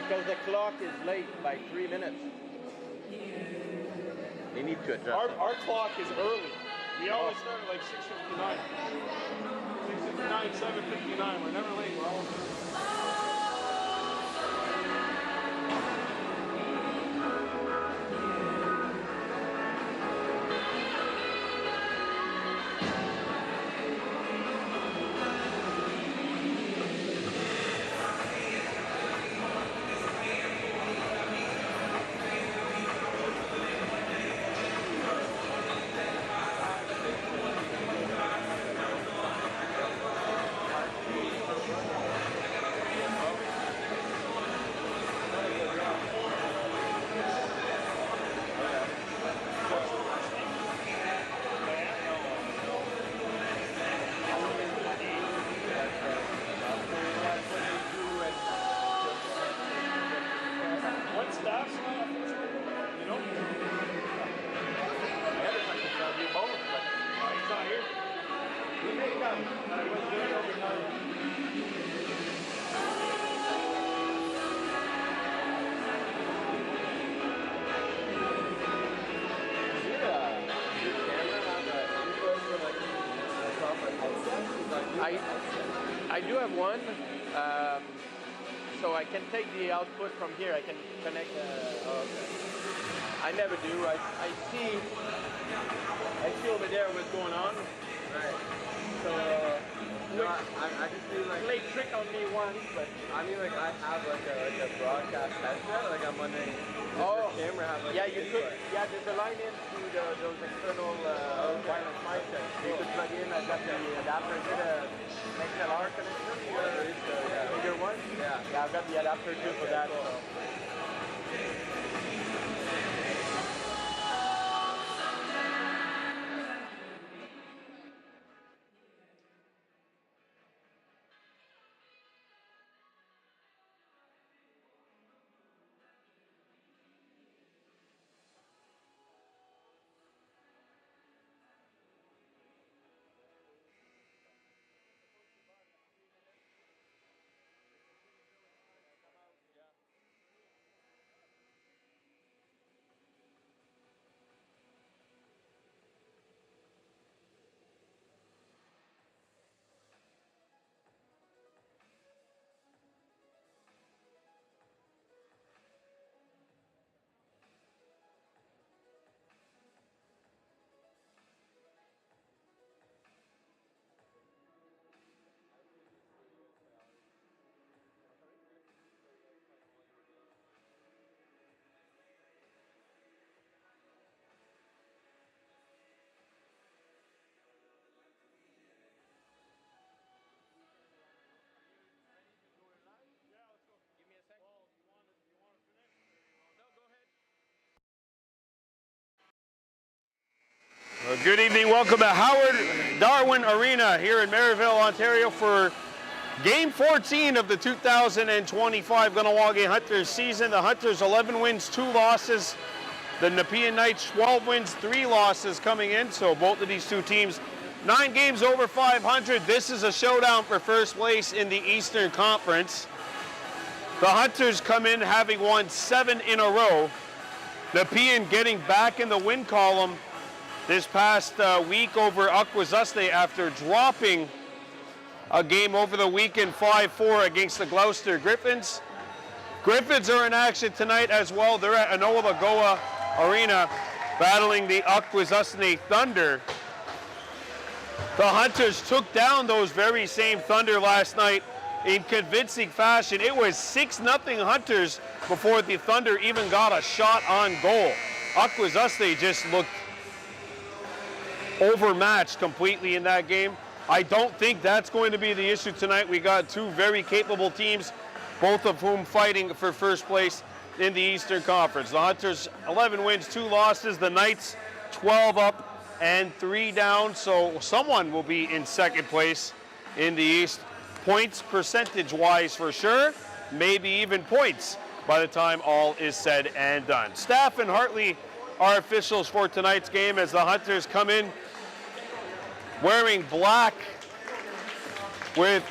because the clock is late by 3 minutes. They need to adjust. Our clock is early. We always start at like 6:59. 6:59, 7:59. We're never late. We're always early. I do have one, so I can take the output from here. I can connect. Oh, okay. I never do. I see over there what's going on. Right. So no, I just do like play trick on me once, but I mean like I have like a broadcast headset. Like I'm wondering. Oh, the camera have like yeah, you could. Yeah, there's a line into those external wireless mics. You could plug in. I've got the adapter. Is it a XLR connection? Bigger one? Yeah. Yeah, I've got the adapter too for that. So. Good evening. Welcome to Howard Darwin Arena here in Maryville, Ontario for Game 14 of the 2025 Kahnawake Hunters season. The Hunters 11 wins, 2 losses. The Nepean Knights 12 wins, 3 losses coming in. So both of these two teams 9 games over 500. This is a showdown for first place in the Eastern Conference. The Hunters come in having won 7 in a row. Nepean getting back in the win column this past week over Akwesasne after dropping a game over the weekend 5-4 against the Gloucester Griffins. Griffins are in action tonight as well. They're at Enola Lagoa Arena battling the Akwesasne Thunder. The Hunters took down those very same Thunder last night in convincing fashion. It was 6-0 Hunters before the Thunder even got a shot on goal. Akwesasne just looked overmatched completely in that game. I don't think that's going to be the issue tonight. We got 2 very capable teams, both of whom fighting for first place in the Eastern Conference. The Hunters 11 wins, 2 losses. The Knights 12 up and 3 down. So someone will be in second place in the East. Points percentage-wise for sure, maybe even points by the time all is said and done. Staff and Hartley are officials for tonight's game as the Hunters come in wearing black with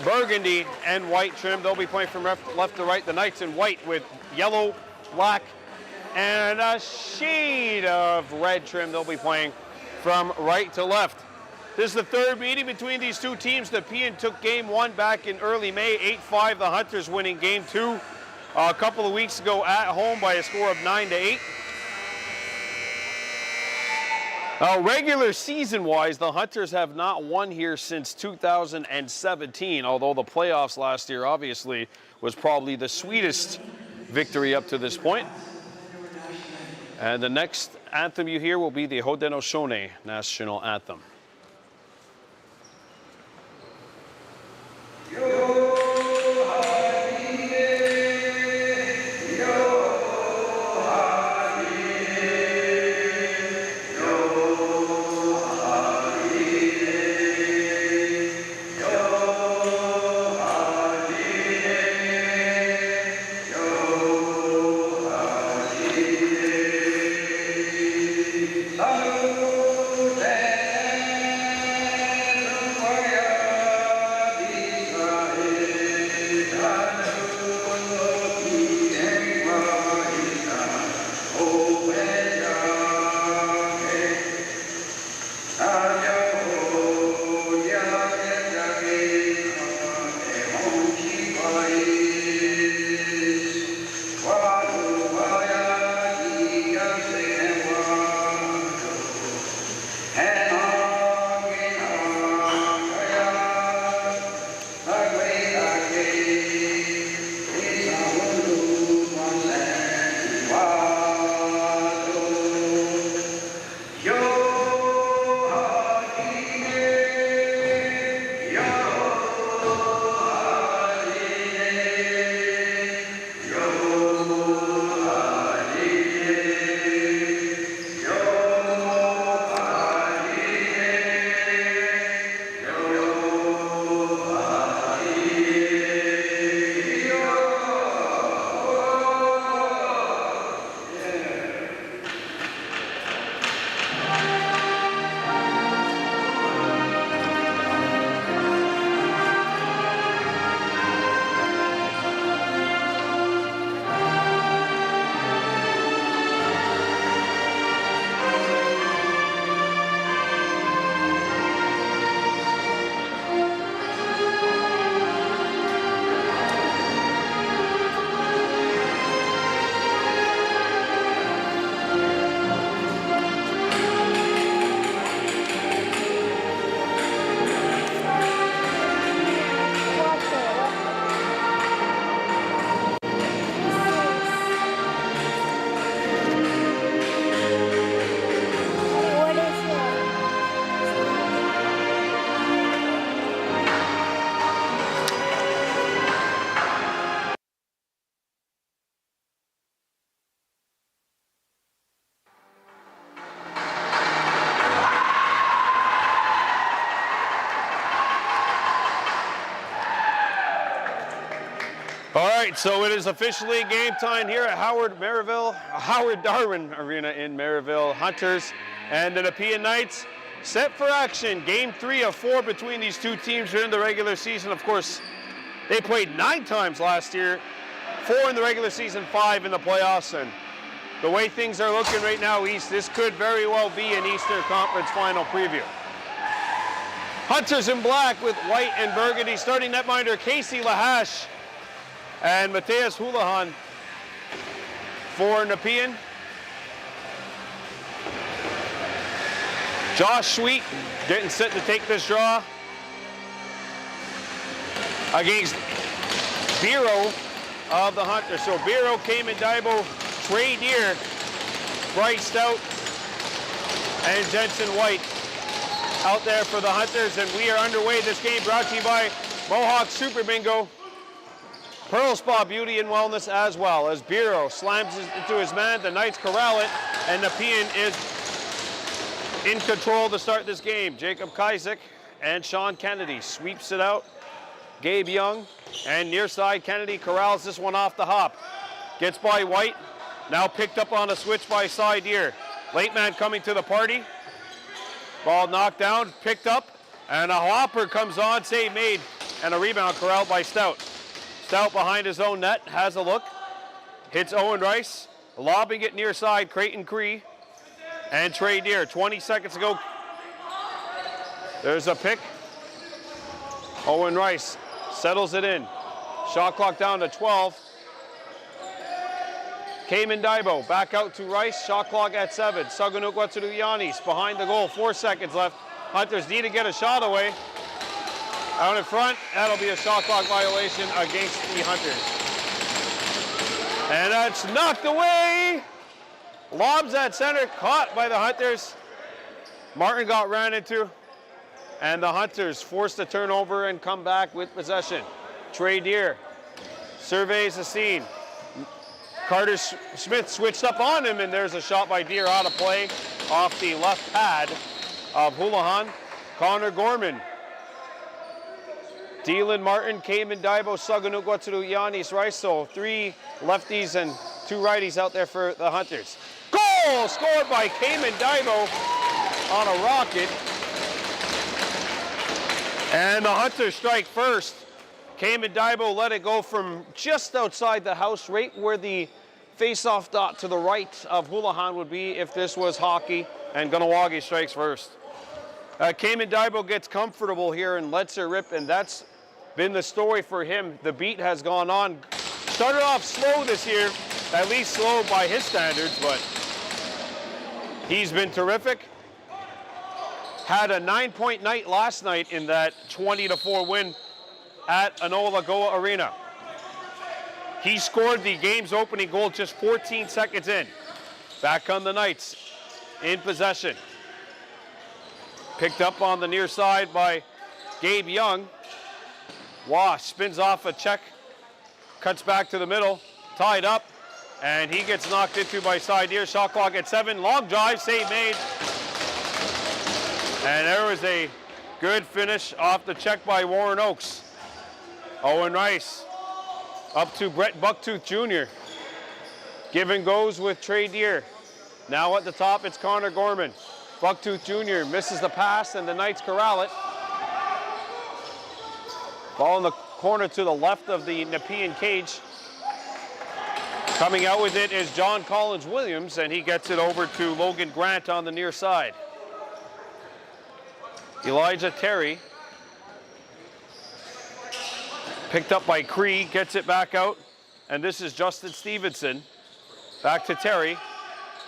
burgundy, and white trim. They'll be playing from left to right. The Knights in white with yellow, black, and a shade of red trim. They'll be playing from right to left. This is the third meeting between these two teams. Nepean took game 1 back in early May, 8-5. The Hunters winning game 2 a couple of weeks ago at home by a score of 9-8. Regular season-wise, the Hunters have not won here since 2017, although the playoffs last year obviously was probably the sweetest victory up to this point. And the next anthem you hear will be the Haudenosaunee national anthem. All right, so it is officially game time here at Howard Darwin Arena in Maryville. Hunters and the Nepean Knights set for action. Game 3 of 4 between these two teams during the regular season. Of course, they played 9 times last year, 4 in the regular season, 5 in the playoffs. And the way things are looking right now, East, this could very well be an Eastern Conference final preview. Hunters in black with white and burgundy. Starting netminder Casey Lahash and Mateus Houlihan for Nepean. Josh Sweet getting set to take this draw against Biro of the Hunters. So Biro, Cayman Daibo, Trey Deer, Bryce Stout, and Jensen White out there for the Hunters. And we are underway. This game brought to you by Mohawk Super Bingo, Pearl Spa Beauty and Wellness, as well as Biro slams it into his man. The Knights corral it, and Nepean is in control to start this game. Jacob Kaisik and Sean Kennedy sweeps it out. Gabe Young and near side Kennedy corrals this one off the hop. Gets by White, now picked up on a switch by Side Deer. Late man coming to the party. Ball knocked down, picked up, and a hopper comes on, save made and a rebound corralled by Stout. Stout behind his own net, has a look, hits Owen Rice, lobbing it near side, Creighton Cree, and Trey Deer. 20 seconds to go. There's a pick. Owen Rice settles it in. Shot clock down to 12. Cayman Daibo back out to Rice. Shot clock at 7. Saganuk Watsuruyanis behind the goal. 4 seconds left. Hunters need to get a shot away. Out in front, that'll be a shot clock violation against the Hunters. And that's knocked away. Lobs at center, caught by the Hunters. Martin got ran into. And the Hunters forced the turnover and come back with possession. Trey Deer surveys the scene. Carter Smith switched up on him, and there's a shot by Deer out of play off the left pad of Houlihan. Connor Gorman. Dylan Martin, Cayman Daibo, Saganuk Watsuruyanis Rice. So 3 lefties and 2 righties out there for the Hunters. Goal scored by Cayman Daibo on a rocket. And the Hunters strike first. Cayman Daibo let it go from just outside the house, right where the face-off dot to the right of Houlihan would be if this was hockey, and Kahnawake strikes first. Cayman Daibo gets comfortable here and lets her rip, and that's been the story for him. The beat has gone on. Started off slow this year, at least slow by his standards, but he's been terrific. Had a 9-point night last night in that 20-4 win at Enola Goa Arena. He scored the game's opening goal just 14 seconds in. Back on the Knights, in possession. Picked up on the near side by Gabe Young. Wash spins off a check, cuts back to the middle, tied up, and he gets knocked into by Sideer. Shot clock at 7, long drive, save made. And there was a good finish off the check by Warren Oakes. Owen Rice up to Brett Bucktooth Jr. Give and goes with Trey Deer. Now at the top, it's Connor Gorman. Bucktooth Jr. misses the pass, and the Knights corral it. Ball in the corner to the left of the Nepean cage. Coming out with it is John Collins Williams, and he gets it over to Logan Grant on the near side. Elijah Terry, picked up by Cree, gets it back out, and this is Justin Stevenson. Back to Terry.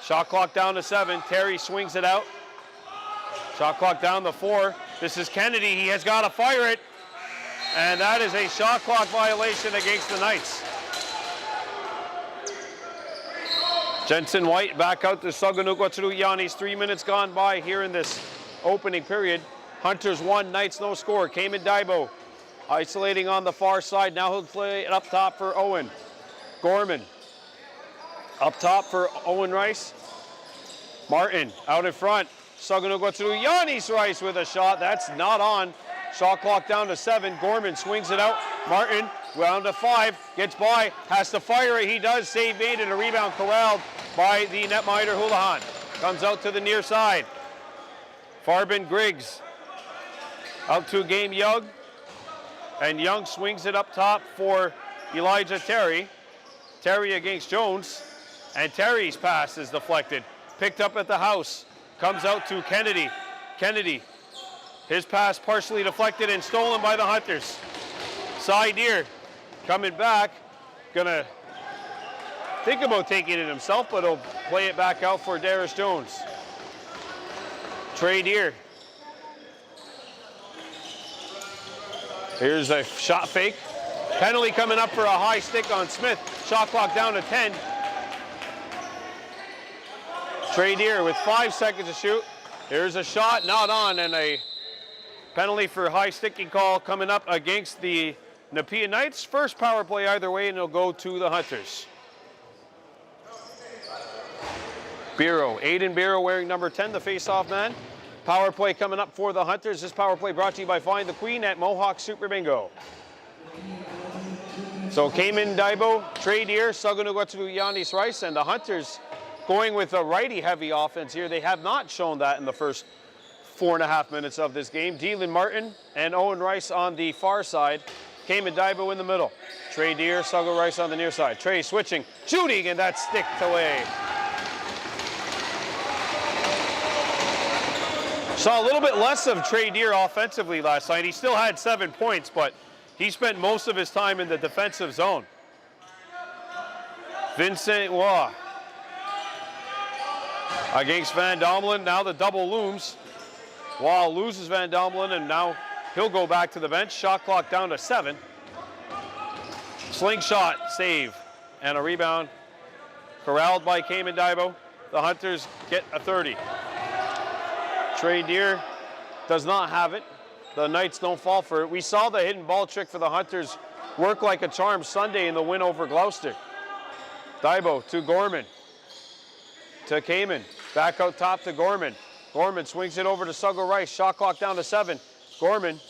Shot clock down to 7. Terry swings it out. Shot clock down to 4. This is Kennedy. He has got to fire it, and that is a shot clock violation against the Knights. Jensen White back out to Saganuk Watsuruyanis. 3 minutes gone by here in this opening period. Hunters 1, Knights no score. Cayman Daibo isolating on the far side. Now he'll play it up top for Owen. Gorman up top for Owen Rice. Martin out in front. Saganuk Watsuruyanis Rice with a shot. That's not on. Shot clock down to 7. Gorman swings it out. Martin round to 5. Gets by. Has to fire it. He does. Save made and a rebound corralled by the netminder Houlihan. Comes out to the near side. Farbin Griggs out to Game Young, and Young swings it up top for Elijah Terry. Terry against Jones, and Terry's pass is deflected. Picked up at the house, comes out to Kennedy. Kennedy, his pass partially deflected and stolen by the Hunters. Sideer coming back, gonna think about taking it himself, but he'll play it back out for Darius Jones. Trey Deer. Here's a shot fake. Penalty coming up for a high stick on Smith. Shot clock down to 10. Trey Deer with 5 seconds to shoot. Here's a shot, not on, and a penalty for high sticking call coming up against the Nepean Knights. First power play either way, and it'll go to the Hunters. Biro, Aiden Biro wearing number 10, the face-off man. Power play coming up for the Hunters. This power play brought to you by Find the Queen at Mohawk Super Bingo. So Cayman Daibo, Trey Deer, Saganuk Watsuruyanis Rice, and the Hunters going with a righty-heavy offense here. They have not shown that in the first 4.5 minutes of this game. Dylan Martin and Owen Rice on the far side. Cayman Daibo in the middle. Trey Deer, Suggo Rice on the near side. Trey switching, shooting, and that's sticked away. Saw a little bit less of Trey Deer offensively last night. He still had 7 points, but he spent most of his time in the defensive zone. Vincent Waugh against Van Domelen. Now the double looms. Waugh loses Van Domelen, and now he'll go back to the bench. Shot clock down to 7. Slingshot save and a rebound. Corralled by Cayman Daibo. The Hunters get a 30. Trey Deer does not have it. The Knights don't fall for it. We saw the hidden ball trick for the Hunters work like a charm Sunday in the win over Gloucester. Daibo to Gorman. To Cayman. Back out top to Gorman. Gorman swings it over to Suggo Rice. Shot clock down to 7. Gorman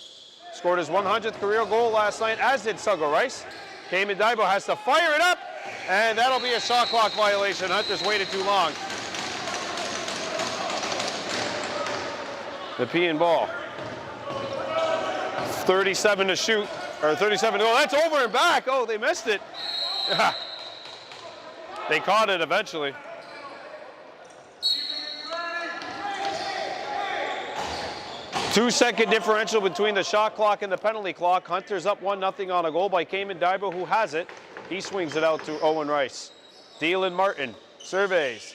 scored his 100th career goal last night, as did Suggo Rice. Cayman Daibo has to fire it up, and that'll be a shot clock violation. Hunters waited too long. Nepean ball. 37 to shoot, or 37 to go. That's over and back. Oh, they missed it. They caught it eventually. Two-second differential between the shot clock and the penalty clock. Hunters up 1-0 on a goal by Cayman Daibo, who has it. He swings it out to Owen Rice. Dylan Martin surveys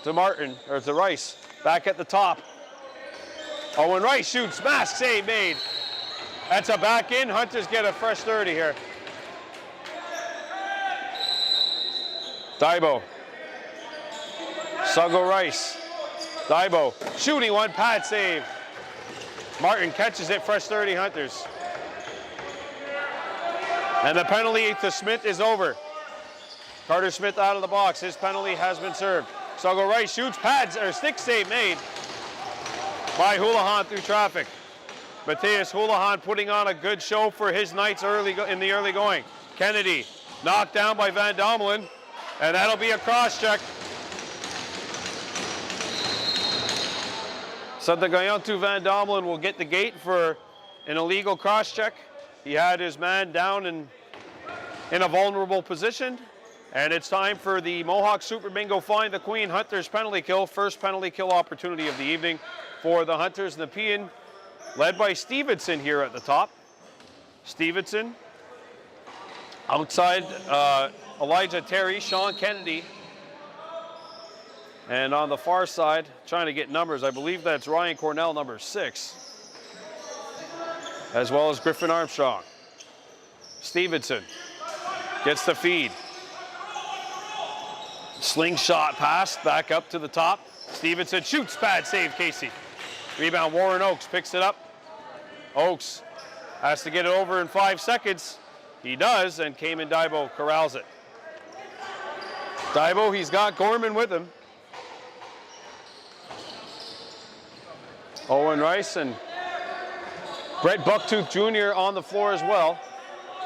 to Martin, or to Rice. Back at the top. Owen Rice shoots, mask save made. That's a back in. Hunters get a fresh 30 here. Daibo. Suggo Rice. Daibo shooting one, pad save. Martin catches it, fresh 30 Hunters. And the penalty to Smith is over. Carter Smith out of the box. His penalty has been served. Suggo Rice shoots, pads, or stick save made by Houlihan through traffic. Matthias Houlihan putting on a good show for his Knights in the early going. Kennedy knocked down by Van Domelen, and that'll be a cross check. Santagayantu Van Domelen will get the gate for an illegal cross check. He had his man down in a vulnerable position, and it's time for the Mohawk Super Bingo Find the Queen Hunters penalty kill. First penalty kill opportunity of the evening for the Hunters. Nepean led by Stevenson here at the top. Stevenson outside Elijah Terry, Sean Kennedy. And on the far side, trying to get numbers, I believe that's Ryan Cornell, number 6, as well as Griffin Armstrong. Stevenson gets the feed. Slingshot pass back up to the top. Stevenson shoots, pad save, Casey. Rebound, Warren Oakes picks it up. Oakes has to get it over in 5 seconds. He does, and Cayman Daibo corrals it. Daibo, he's got Gorman with him. Owen Rice and Brett Bucktooth Jr. on the floor as well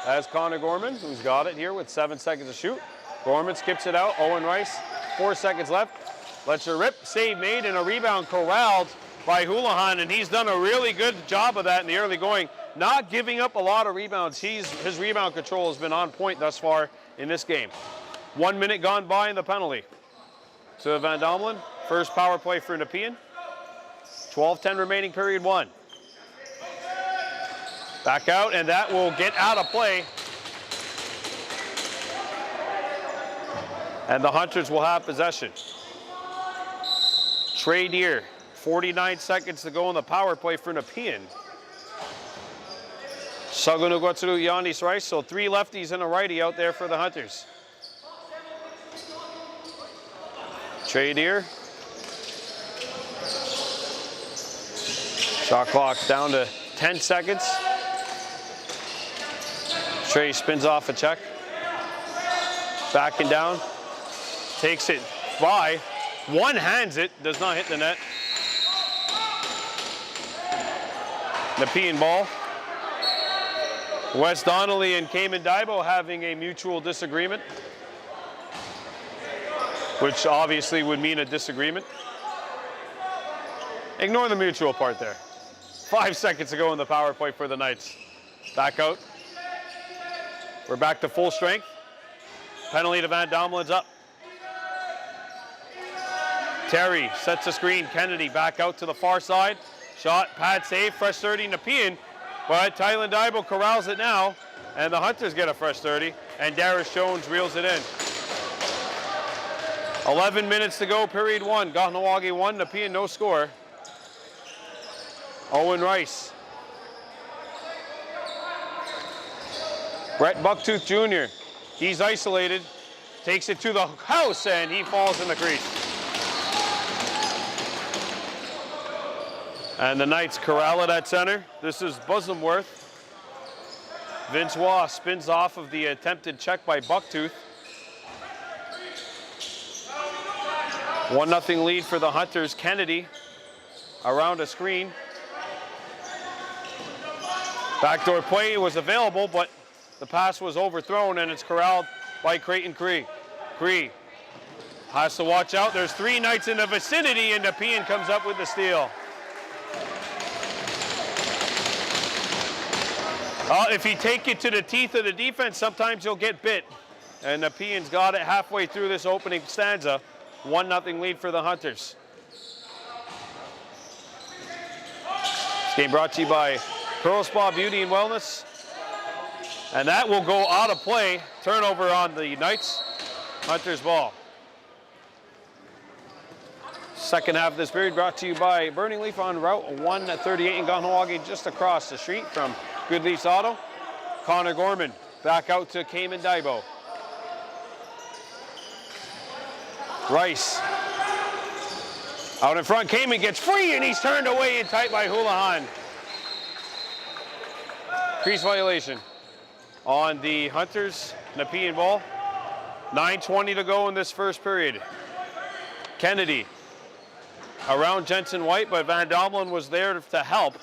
as Connor Gorman, who's got it here with 7 seconds to shoot. Gorman skips it out. Owen Rice, 4 seconds left. Lets her rip. Save made and a rebound corralled by Houlihan, and he's done a really good job of that in the early going, not giving up a lot of rebounds. His rebound control has been on point thus far in this game. 1 minute gone by in the penalty to Van Domelen. First power play for Nepean. 12-10 remaining period 1. Back out, and that will get out of play. And the Hunters will have possession. Trey Deer, 49 seconds to go on the power play for Nepean. Sagunugutsuru Yanis Rice, so 3 lefties and a righty out there for the Hunters. Trey Deer. Shot clock down to 10 seconds. Trey spins off a check. Backing down. Takes it by. One-hands it. Does not hit the net. Nepean ball. Wes Donnelly and Cayman Daibo having a mutual disagreement, which obviously would mean a disagreement. Ignore the mutual part there. 5 seconds to go in the power play for the Knights. Back out. We're back to full strength. Penalty to Van Dommelen's up. Terry sets a screen. Kennedy back out to the far side. Shot, pad save, fresh 30, Nepean. But Tylen Daibo corrals it now. And the Hunters get a fresh 30. And Darius Jones reels it in. 11 minutes to go, period 1. Kahnawake 1, Nepean no score. Owen Rice. Brett Bucktooth Jr. He's isolated. Takes it to the house and he falls in the crease. And the Knights corral it at center. This is Bosomworth. Vince Waugh spins off of the attempted check by Bucktooth. 1-0 lead for the Hunters. Kennedy around a screen. Backdoor play was available, but the pass was overthrown and it's corralled by Creighton Cree. Cree has to watch out. There's 3 Knights in the vicinity and Nepean comes up with the steal. If you take it to the teeth of the defense, sometimes you'll get bit. And Nepean's got it halfway through this opening stanza. 1-0 lead for the Hunters. This game brought to you by Pearl Spa Beauty and Wellness. And that will go out of play. Turnover on the Knights. Hunters ball. Second half of this period brought to you by Burning Leaf on Route 138 in Kahnawake, just across the street from Good Leafs Auto. Connor Gorman back out to Kamen Daibo. Rice out in front. Kamen gets free and he's turned away in tight by Houlihan. Crease violation on the Hunters. Nepean ball. 9:20 to go in this first period. Kennedy around Jensen White, but Van Dommelen was there to help.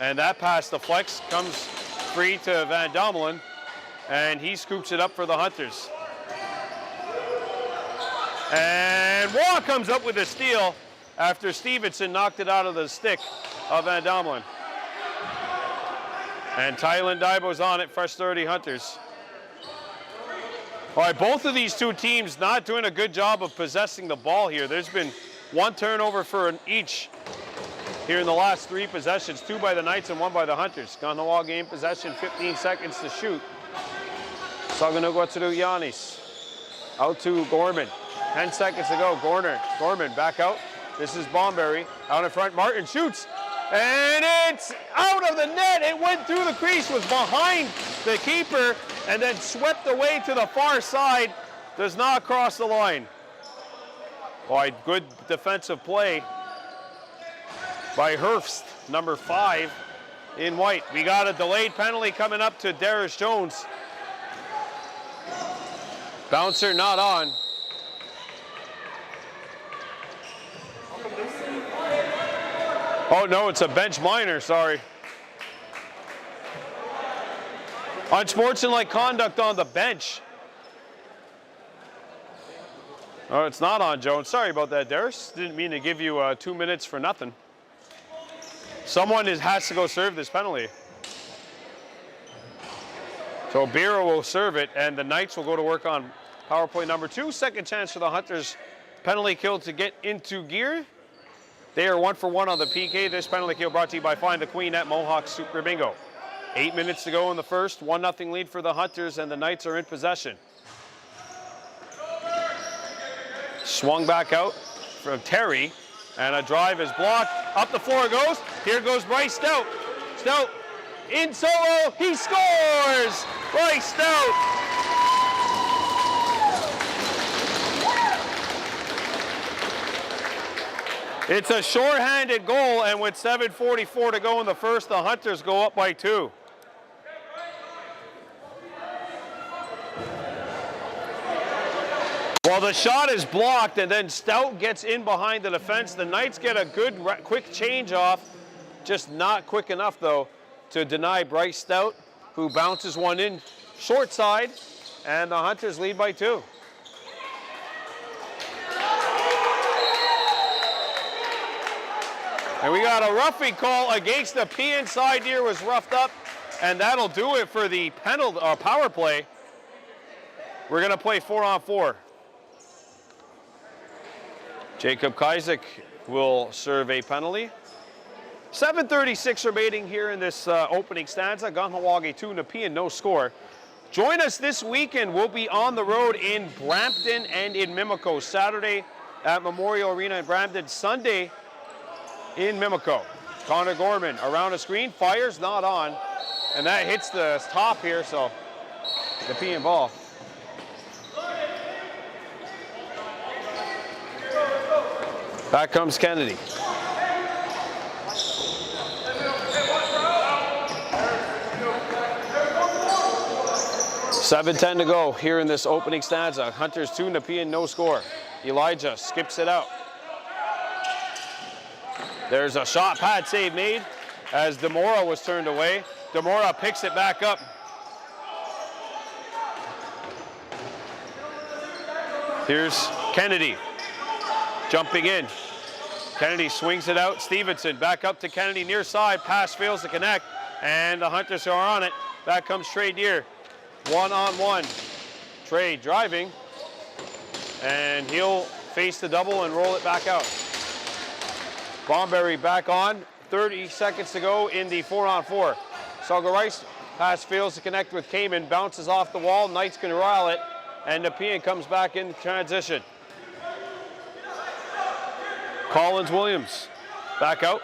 And that pass deflects, comes free to Van Dommelen, and he scoops it up for the Hunters. And Waugh comes up with a steal after Stevenson knocked it out of the stick of Van Dommelen. And Tylen Daibo's on it, fresh 30 Hunters. All right, both of these two teams not doing a good job of possessing the ball here. There's been 1 turnover for each here in the last 3 possessions, 2 by the Knights and 1 by the Hunters. Kahnawake game possession, 15 seconds to shoot. Saganugwatsuru Yanis out to Gorman. 10 seconds to go. Gorman back out. This is Bomberry out in front. Martin shoots, and it's out of the net. It went through the crease, was behind the keeper, and then swept away to the far side. Does not cross the line. Boy, good defensive play by Herbst, number 5 in white. We got a delayed penalty coming up to Darius Jones. Bouncer not on. Oh no, it's a bench minor, sorry. Unsportsmanlike conduct on the bench. Oh, it's not on Jones. Sorry about that, Darius. Didn't mean to give you 2 minutes for nothing. Someone has to go serve this penalty. So Biro will serve it, and the Knights will go to work on power play number 2. Second chance for the Hunters. Penalty kill to get into gear. They are 1 for 1 on the PK. This penalty kill brought to you by Find the Queen at Mohawk Super Bingo. 8 minutes to go in the first. 1-0 lead for the Hunters, and the Knights are in possession. Swung back out from Terry, and a drive is blocked. Up the floor it goes. Here goes Bryce Stout. Stout in solo. He scores! Bryce Stout. It's a short-handed goal, and with 7:44 to go in the first, the Hunters go up by 2. Well, the shot is blocked, and then Stout gets in behind the defense. The Knights get a good, quick change off, just not quick enough, though, to deny Bryce Stout, who bounces one in short side, and the Hunters lead by 2. And we got a roughing call against the Nepean. Side deer was roughed up, and that'll do it for the penalty power play. We're going to play 4-on-4. Jacob Kaisik will serve a penalty. 7:36 remaining here in this opening stanza. Kahnawake 2, Nepean no score. Join us this weekend. We'll be on the road in Brampton and in Mimico. Saturday at Memorial Arena in Brampton. Sunday in Mimico. Connor Gorman around the screen. Fires, not on. And that hits the top here, so Nepean ball. Back comes Kennedy. 7:10 to go here in this opening stanza. Hunters 2, Nepean no score. Elijah skips it out. There's a shot pad save made as Demora was turned away. Demora picks it back up. Here's Kennedy jumping in. Kennedy swings it out. Stevenson back up to Kennedy near side. Pass fails to connect, and the Hunters are on it. Back comes Trey Deer. 1-on-1. Trey driving, and he'll face the double and roll it back out. Bomberry back on. 30 seconds to go in the 4-on-4. Saga Rice pass fails to connect with Cayman. Bounces off the wall. Knights can corral it, and Nepean comes back in transition. Collins Williams back out.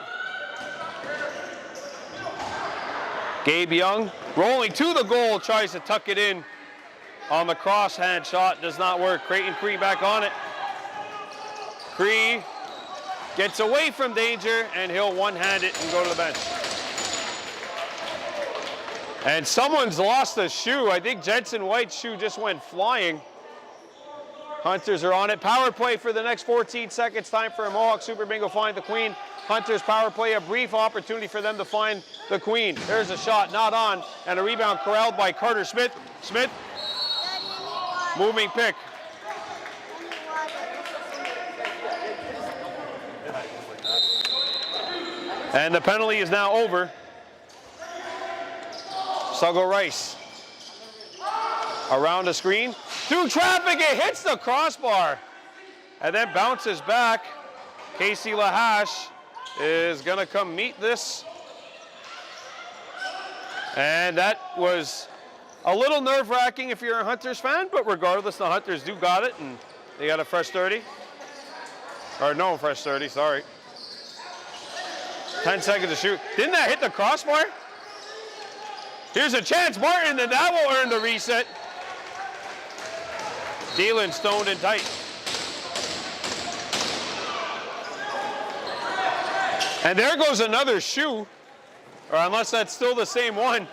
Gabe Young rolling to the goal, tries to tuck it in on the cross-hand shot, does not work. Creighton Cree back on it. Cree gets away from danger, and he'll one-hand it and go to the bench. And someone's lost a shoe. I think Jensen White's shoe just went flying. Hunters are on it. Power play for the next 14 seconds. Time for a Mohawk Super Bingo find the queen. Hunters power play, a brief opportunity for them to find the queen. There's a shot, not on, and a rebound corralled by Carter Smith. Smith, moving pick. And the penalty is now over. Sago Rice around the screen. Through traffic, it hits the crossbar and then bounces back. Casey Lahash is going to come meet this. And that was a little nerve-wracking if you're a Hunters fan, but regardless, the Hunters do got it, and they got a fresh 30. Or no, fresh 30, sorry. 10 seconds to shoot. Didn't that hit the crossbar? Here's a chance, Martin, and that will earn the reset. Dealing stoned and tight. And there goes another shoe, or unless that's still the same one,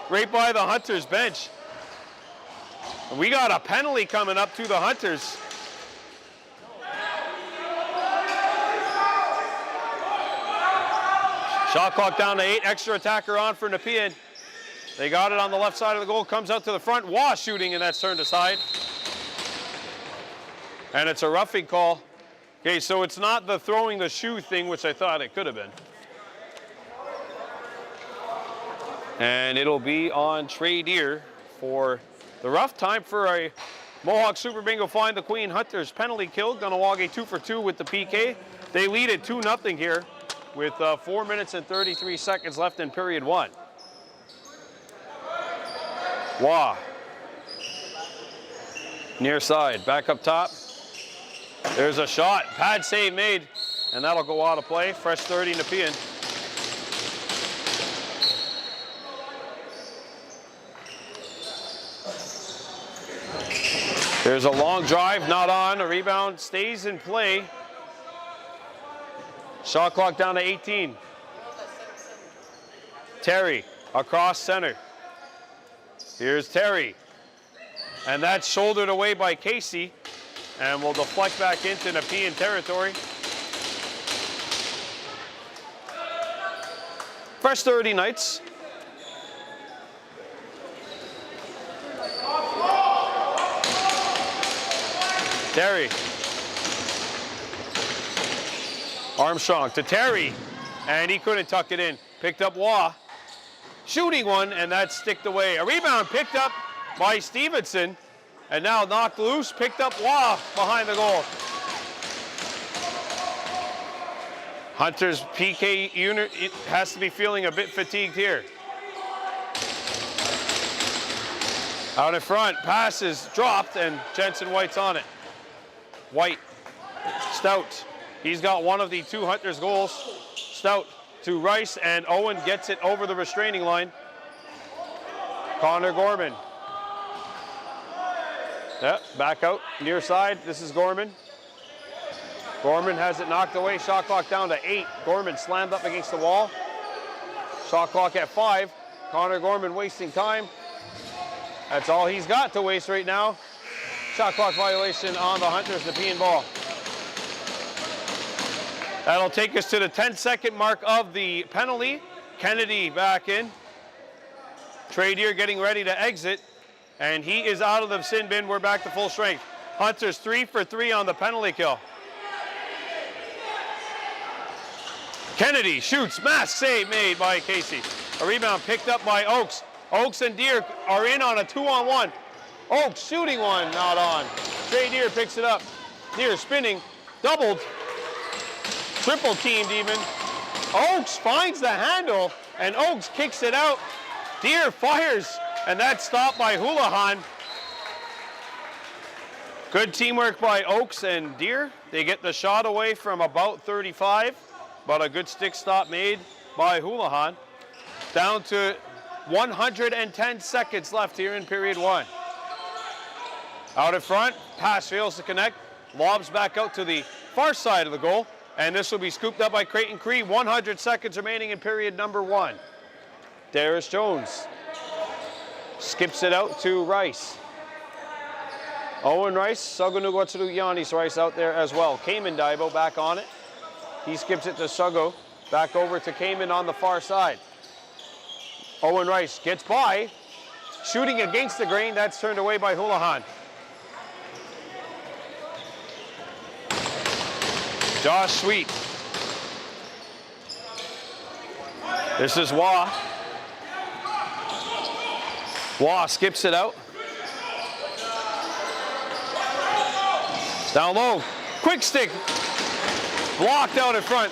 right by the Hunters bench. And we got a penalty coming up to the Hunters. Shot clock down to 8, extra attacker on for Nepean. They got it on the left side of the goal, comes out to the front. Waugh shooting, and that's turned aside. And it's a roughing call. Okay, so it's not the throwing the shoe thing, which I thought it could have been. And it'll be on Trey Deer for the rough. Time for a Mohawk Super Bingo find the queen. Hunters penalty kill. Kahnawake 2 for 2 with the PK. They lead it 2-0 here with 4 minutes and 33 seconds left in period 1. Waugh. Near side, back up top. There's a shot, pad save made, and that'll go out of play. Fresh 30 Nepean. There's a long drive, not on. A rebound stays in play. Shot clock down to 18. Terry across center. Here's Terry. And that's shouldered away by Casey. And will deflect back into Nepean territory. Fresh 30 Knights. Terry. Armstrong to Terry. And he couldn't tuck it in. Picked up Waugh. Shooting one, and that's sticked away. A rebound picked up by Stevenson. And now knocked loose, picked up Waugh behind the goal. Hunter's PK unit has to be feeling a bit fatigued here. Out in front, pass is dropped, and Jensen White's on it. White, Stout. He's got one of the two Hunters goals. Stout to Rice, and Owen gets it over the restraining line. Connor Gorman. Yep, back out, near side. This is Gorman. Gorman has it knocked away. Shot clock down to 8. Gorman slammed up against the wall. Shot clock at 5. Connor Gorman wasting time. That's all he's got to waste right now. Shot clock violation on the Hunters, Nepean ball. That'll take us to the 10-second mark of the penalty. Kennedy back in. Trey Deer getting ready to exit. And he is out of the sin bin. We're back to full strength. Hunters 3 for 3 on the penalty kill. Kennedy shoots, mask save made by Casey. A rebound picked up by Oakes. Oakes and Deer are in on a 2-on-1. Oakes shooting one, not on. Trey Deer picks it up. Deer spinning, doubled, triple teamed even. Oakes finds the handle, and Oakes kicks it out. Deer fires, and that's stopped by Houlihan. Good teamwork by Oakes and Deer. They get the shot away from about 35, but a good stick stop made by Houlihan. Down to 110 seconds left here in period 1. Out in front, pass fails to connect. Lobs back out to the far side of the goal, and this will be scooped up by Creighton Cree. 100 seconds remaining in period number 1. Darius Jones skips it out to Rice. Owen Rice, Sagunuguatsuru Yanis Rice out there as well. Cayman Daibo back on it. He skips it to Sugo. Back over to Cayman on the far side. Owen Rice gets by. Shooting against the grain. That's turned away by Houlihan. Josh Sweet. This is Waugh. Waugh skips it out. Down low. Quick stick. Blocked out in front.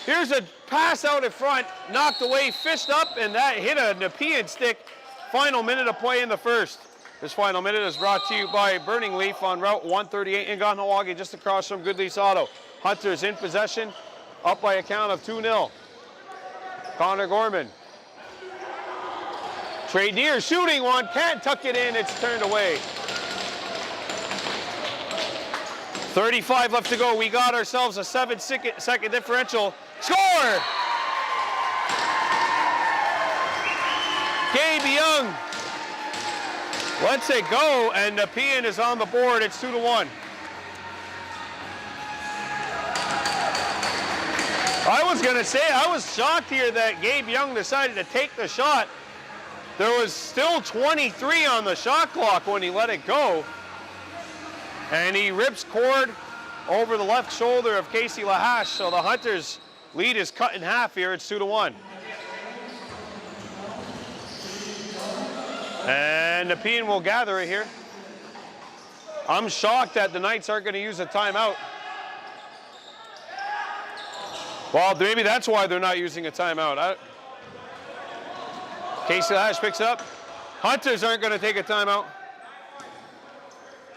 Here's a pass out in front. Knocked away, fished up, and that hit a Nepean stick. Final minute of play in the first. This final minute is brought to you by Burning Leaf on Route 138 in Kahnawake, just across from Goodleaf's Auto. Hunters in possession, up by a count of 2-0. Connor Gorman. Trey Deer shooting one, can't tuck it in, it's turned away. 35 left to go. We got ourselves a 7-second differential. Score! Gabe Young lets it go, and Nepean is on the board. It's 2-1. I was going to say, I was shocked here that Gabe Young decided to take the shot. There was still 23 on the shot clock when he let it go. And he rips cord over the left shoulder of Casey Lahash. So the Hunters' lead is cut in half here. It's 2-1. And Nepean will gather it here. I'm shocked that the Knights aren't going to use a timeout. Well, maybe that's why they're not using a timeout. Casey Lahash picks up. Hunters aren't going to take a timeout.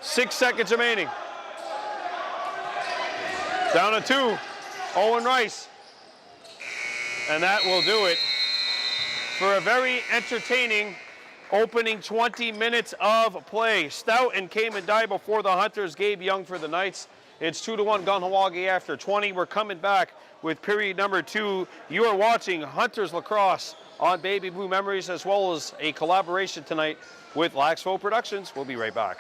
6 seconds remaining. Down to 2. Owen Rice. And that will do it for a very entertaining opening 20 minutes of play. Stout and Cayman Daibo for the Hunters. Gabe Young for the Knights. It's 2-1 Kahnawake after 20. We're coming back with period number 2. You are watching Hunters Lacrosse on Baby Blue Memories, as well as a collaboration tonight with Laxfo Productions. We'll be right back.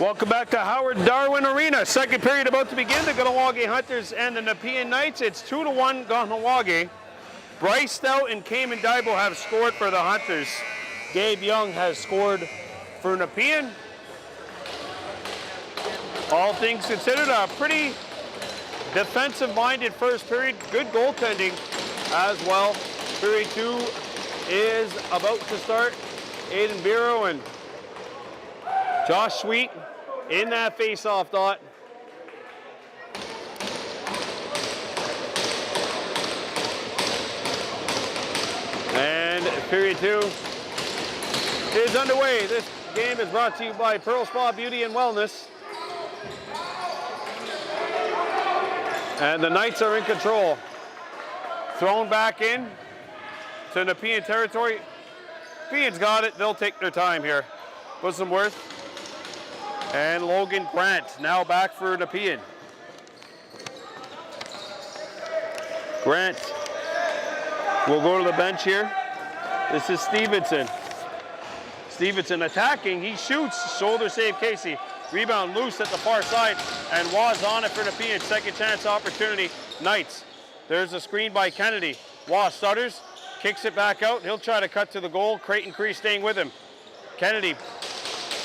Welcome back to Howard Darwin Arena. Second period about to begin. The Kahnawake Hunters and the Nepean Knights. It's 2-1 Kahnawake. Bryce Stout and Cayman Daibo have scored for the Hunters. Gabe Young has scored for Nepean. All things considered, a pretty defensive-minded first period. Good goaltending as well. Period 2 is about to start. Aiden Biro and Josh Sweet in that face-off dot. And period 2 is underway. This game is brought to you by Pearl Spa Beauty and Wellness. And the Knights are in control. Thrown back in to Nepean territory. Nepean's got it. They'll take their time here. Bosamworth and Logan Grant now back for Nepean. Grant will go to the bench here. This is Stevenson. Stevenson attacking. He shoots. Shoulder save Casey. Rebound loose at the far side. And Waz on it for Nepean. Second chance opportunity. Knights. There's a screen by Kennedy. Waz stutters. Kicks it back out. He'll try to cut to the goal. Creighton Cree staying with him. Kennedy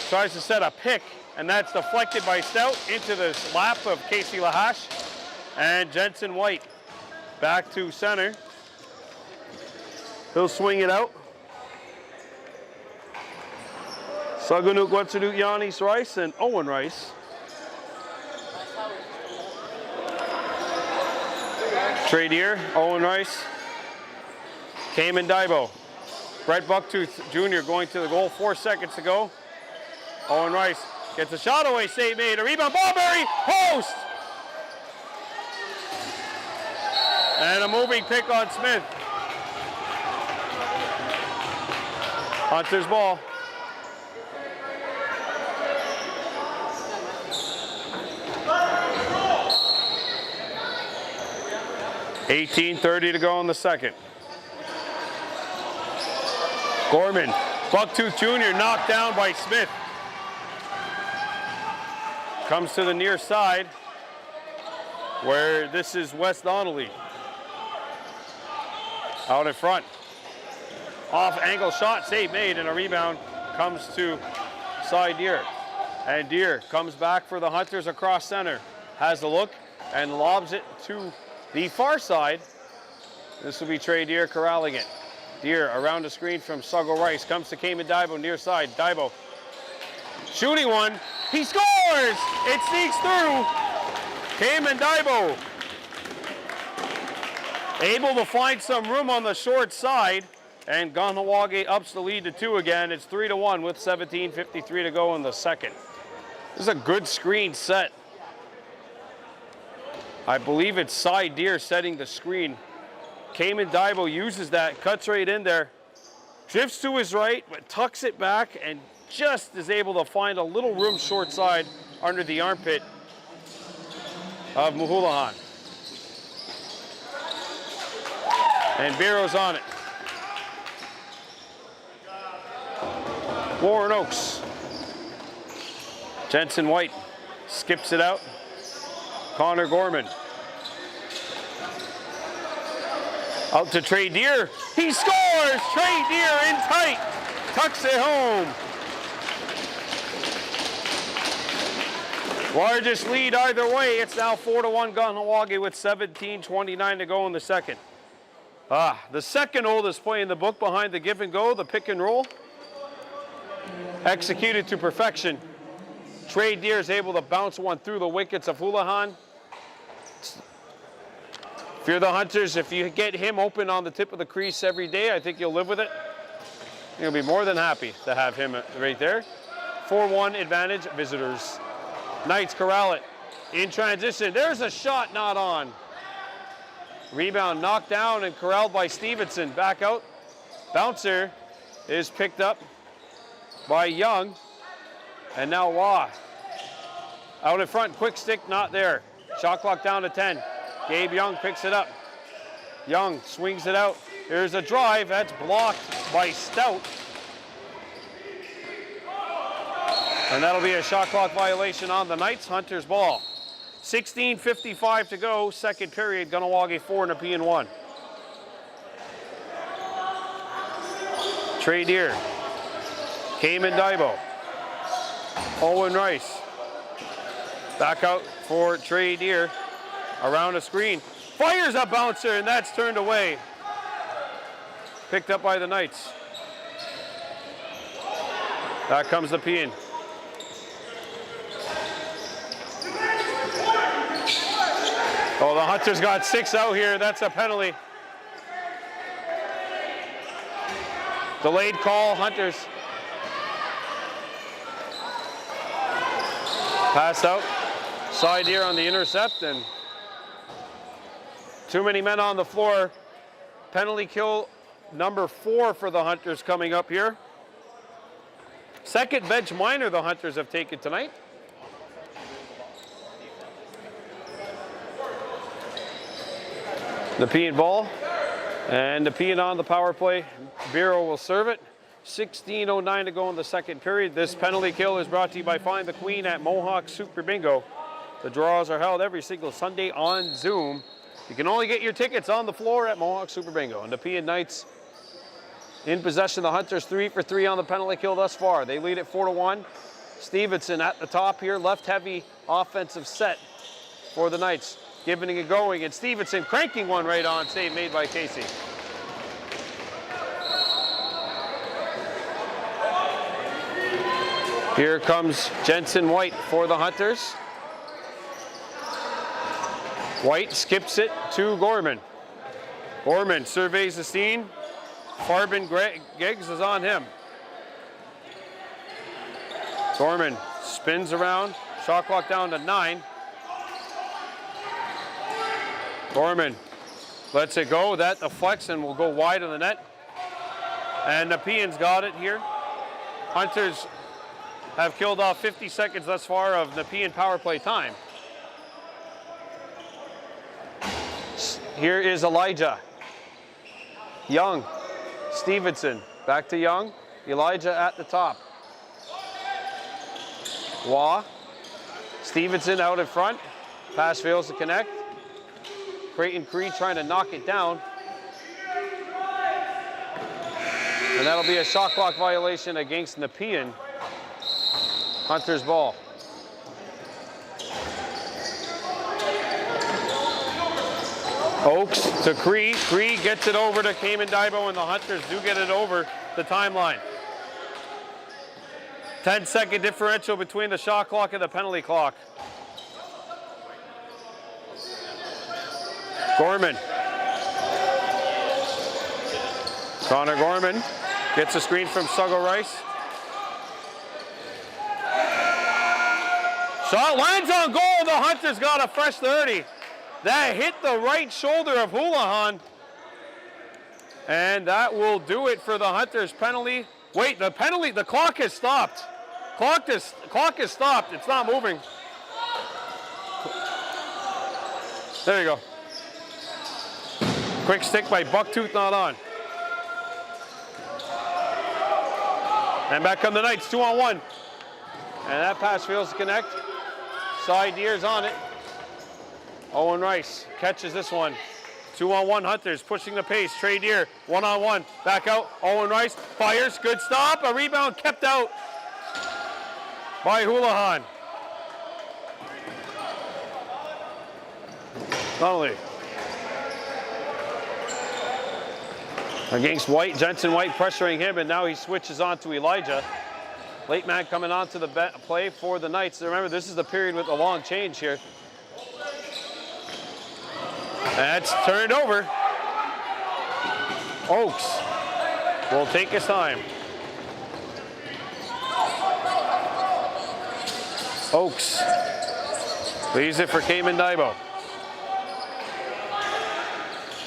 tries to set a pick. And that's deflected by Stout into the lap of Casey Lahash. And Jensen White back to center. He'll swing it out. Sagunuk Watsaduk Yanis Rice and Owen Rice. Tradier, Owen Rice. Cayman Daibo. Brett Bucktooth Jr. going to the goal. 4 seconds to go. Owen Rice gets a shot away. Save made. A rebound. Ballberry. Post. And a moving pick on Smith. Hunter's ball. $18:30 to go in the second. Gorman, Bucktooth Jr. knocked down by Smith. Comes to the near side where this is Wes Donnelly. Out in front. Off angle shot, save made, and a rebound comes to Cy Deer. And Deer comes back for the Hunters across center. Has a look and lobs it to the far side. This will be Trey Deer corralling it. Deer around the screen from Suggo Rice. Comes to Cayman Daibo near side. Daibo shooting one. He scores! It sneaks through. Cayman Daibo able to find some room on the short side. And Kahnawake ups the lead to 2 again. It's 3-1 with 17:53 to go in the second. This is a good screen set. I believe it's Cy Deer setting the screen. Cayman Daibo uses that, cuts right in there, drifts to his right, but tucks it back and just is able to find a little room short side under the armpit of Muhulahan. And Biro's on it. Warren Oaks. Jensen White skips it out. Connor Gorman. Out to Trey Deer. He scores! Trey Deer in tight. Tucks it home. Largest lead either way. It's now 4-1 Kahnawake with 17:29 to go in the second. The second oldest play in the book behind the give and go, the pick and roll. Executed to perfection. Trey Deer is able to bounce one through the wickets of Houlihan. If you're the Hunters, if you get him open on the tip of the crease every day, I think you'll live with it. You'll be more than happy to have him right there. 4-1 advantage, visitors. Knights corral it. In transition, there's a shot not on. Rebound knocked down and corralled by Stevenson. Back out. Bouncer is picked up by Young. And now Waugh. Out in front, quick stick, not there. Shot clock down to 10. Gabe Young picks it up. Young swings it out. Here's a drive, that's blocked by Stout. And that'll be a shot clock violation on the Knights. Hunters ball. 16:55 to go, second period. Kahnawake 4, Nepean 1. Trey Deer. Cayman Daibo. Owen Rice. Back out for Trey Deer. Around the screen. Fires a bouncer, and that's turned away. Picked up by the Knights. Back comes Nepean. Oh, the Hunters got 6 out here. That's a penalty. Delayed call, Hunters. Pass out. Side here on the intercept, and too many men on the floor. Penalty kill number 4 for the Hunters coming up here. Second bench minor the Hunters have taken tonight. Nepean ball, and Nepean on the power play. Bureau will serve it. 16:09 to go in the second period. This penalty kill is brought to you by Find the Queen at Mohawk Super Bingo. The draws are held every single Sunday on Zoom. You can only get your tickets on the floor at Mohawk Super Bingo. And Nepean Knights in possession. The Hunters 3 for 3 on the penalty kill thus far. They lead at 4-1. Stevenson at the top here. Left heavy offensive set for the Knights. Giving it going, and Stevenson cranking one right on. Save made by Casey. Here comes Jensen White for the Hunters. White skips it to Gorman. Gorman surveys the scene. Farbin Giggs is on him. Gorman spins around. Shot clock down to 9. Gorman lets it go. That deflects and will go wide of the net. And Nepean's got it here. Hunters have killed off 50 seconds thus far of Nepean power play time. Here is Elijah. Young. Stevenson. Back to Young. Elijah at the top. Waugh. Stevenson out in front. Pass fails to connect. Creighton Cree trying to knock it down. And that'll be a shot clock violation against Nepean. Hunters ball. Oakes to Cree. Cree gets it over to Cayman Daibo, and the Hunters do get it over the timeline. 10-second differential between the shot clock and the penalty clock. Gorman. Connor Gorman gets a screen from Suggo Rice. Shot lands on goal. The Hunters got a fresh 30. That hit the right shoulder of Houlihan. And that will do it for the Hunters. Penalty. Wait, the penalty, the clock has stopped. Clock has stopped. It's not moving. There you go. Quick stick by Bucktooth, not on. And back come the Knights, 2-on-1. And that pass fails to connect. Side Deer's on it. Owen Rice catches this one. 2-on-1 Hunters pushing the pace. Trey Deer, 1-on-1. Back out. Owen Rice fires. Good stop. A rebound kept out by Houlihan. Donnelly. Against White, Jensen White pressuring him, and now he switches on to Elijah. Late man coming on to the play for the Knights. Remember, this is the period with a long change here. That's turned over. Oakes will take his time. Oakes leaves it for Cayman Daibo.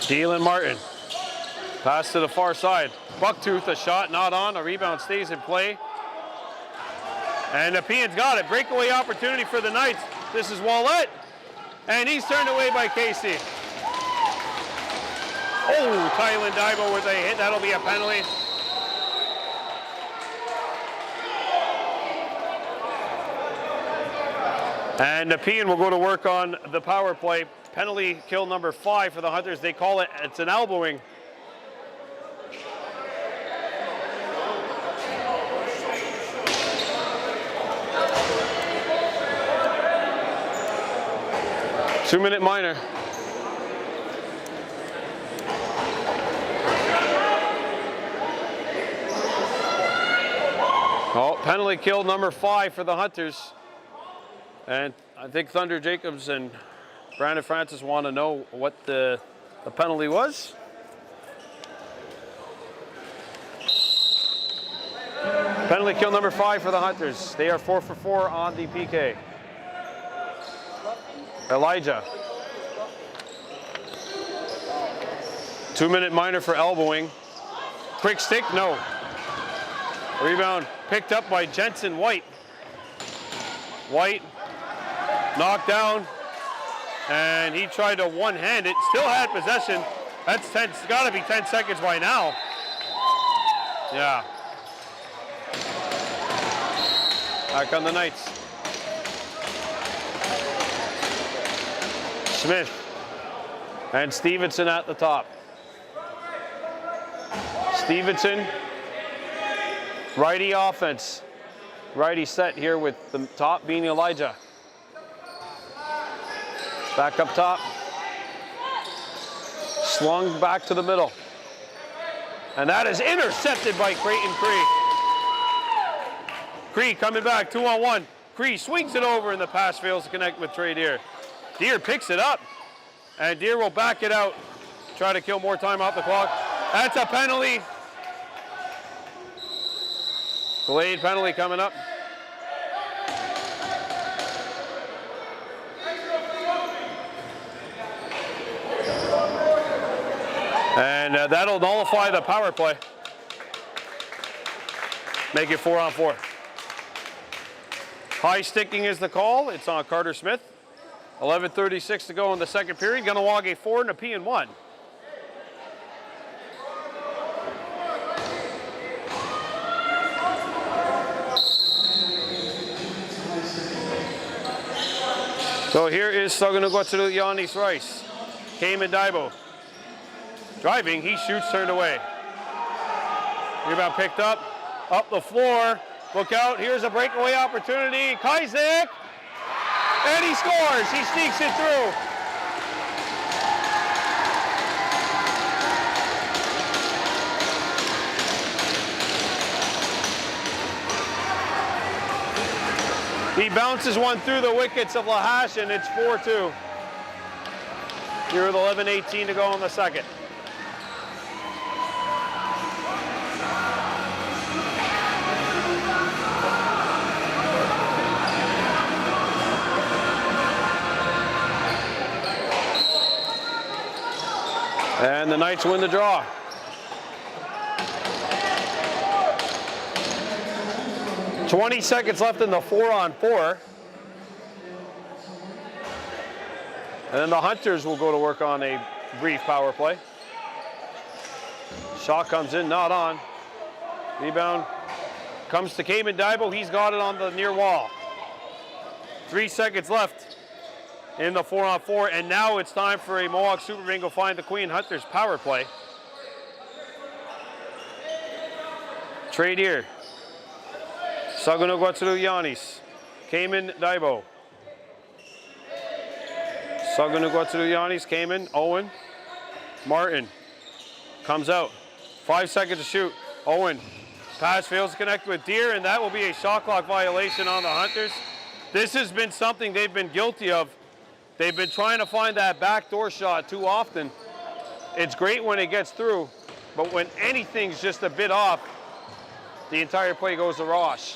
Dylan Martin. Pass to the far side. Bucktooth, a shot not on. A rebound stays in play. And Nepean's got it. Breakaway opportunity for the Knights. This is Wallet. And he's turned away by Casey. Oh, Tylen Daibo with a hit. That'll be a penalty. And Nepean will go to work on the power play. Penalty kill number 5 for the Hunters. They call it, it's an elbowing. Two-minute minor. Oh, penalty kill number 5 for the Hunters. And I think Thunder Jacobs and Brandon Francis want to know what the penalty was. Penalty kill number 5 for the Hunters. They are 4 for 4 on the PK. Elijah. 2-minute minor for elbowing. Quick stick, no. Rebound picked up by Jensen White. White knocked down, and he tried to one-hand it. Still had possession. That's 10. It's got to be 10 seconds by now. Yeah. Back on the Knights. Smith and Stevenson at the top. Stevenson, righty offense. Righty set here with the top being Elijah. Back up top. Slung back to the middle. And that is intercepted by Creighton Cree. Cree coming back, 2-on-1. Cree swings it over and the pass fails to connect with Trey Deer. Deer picks it up, and Deer will back it out. Try to kill more time off the clock. That's a penalty. Delayed penalty coming up. And that'll nullify the power play. Make it 4-on-4. High sticking is the call. It's on Carter Smith. 11:36 to go in the second period. Kahnawake 4, Nepean 1. So here is Saganugwatsuru Yanis Rice. Cayman Daibo. Driving, he shoots, turned away. Rebound picked up the floor. Look out, here's a breakaway opportunity. Kaizek, and he scores. He sneaks it through. He bounces one through the wickets of Lahash, and it's 4-2. Here with 11:18 to go in the second. And the Knights win the draw. "20 seconds left in the 4-on-4. And then the Hunters will go to work on a brief power play. Shot comes in, not on. Rebound comes to Cayman Daibo. He's got it on the near wall. 3 seconds left in the 4-on-4, and now it's time for a Mohawk Super Bingo Find the Queen Hunters power play. Trade here. Saganugwatsuru Yanis. Cayman Daibo. Saganugwatsuru Yanis, Cayman, Owen. Martin comes out. 5 seconds to shoot. Owen. Pass fails to connect with Deer, and that will be a shot clock violation on the Hunters. This has been something they've been guilty of. They've been trying to find that backdoor shot too often. It's great when it gets through, but when anything's just a bit off, the entire play goes to Rosh.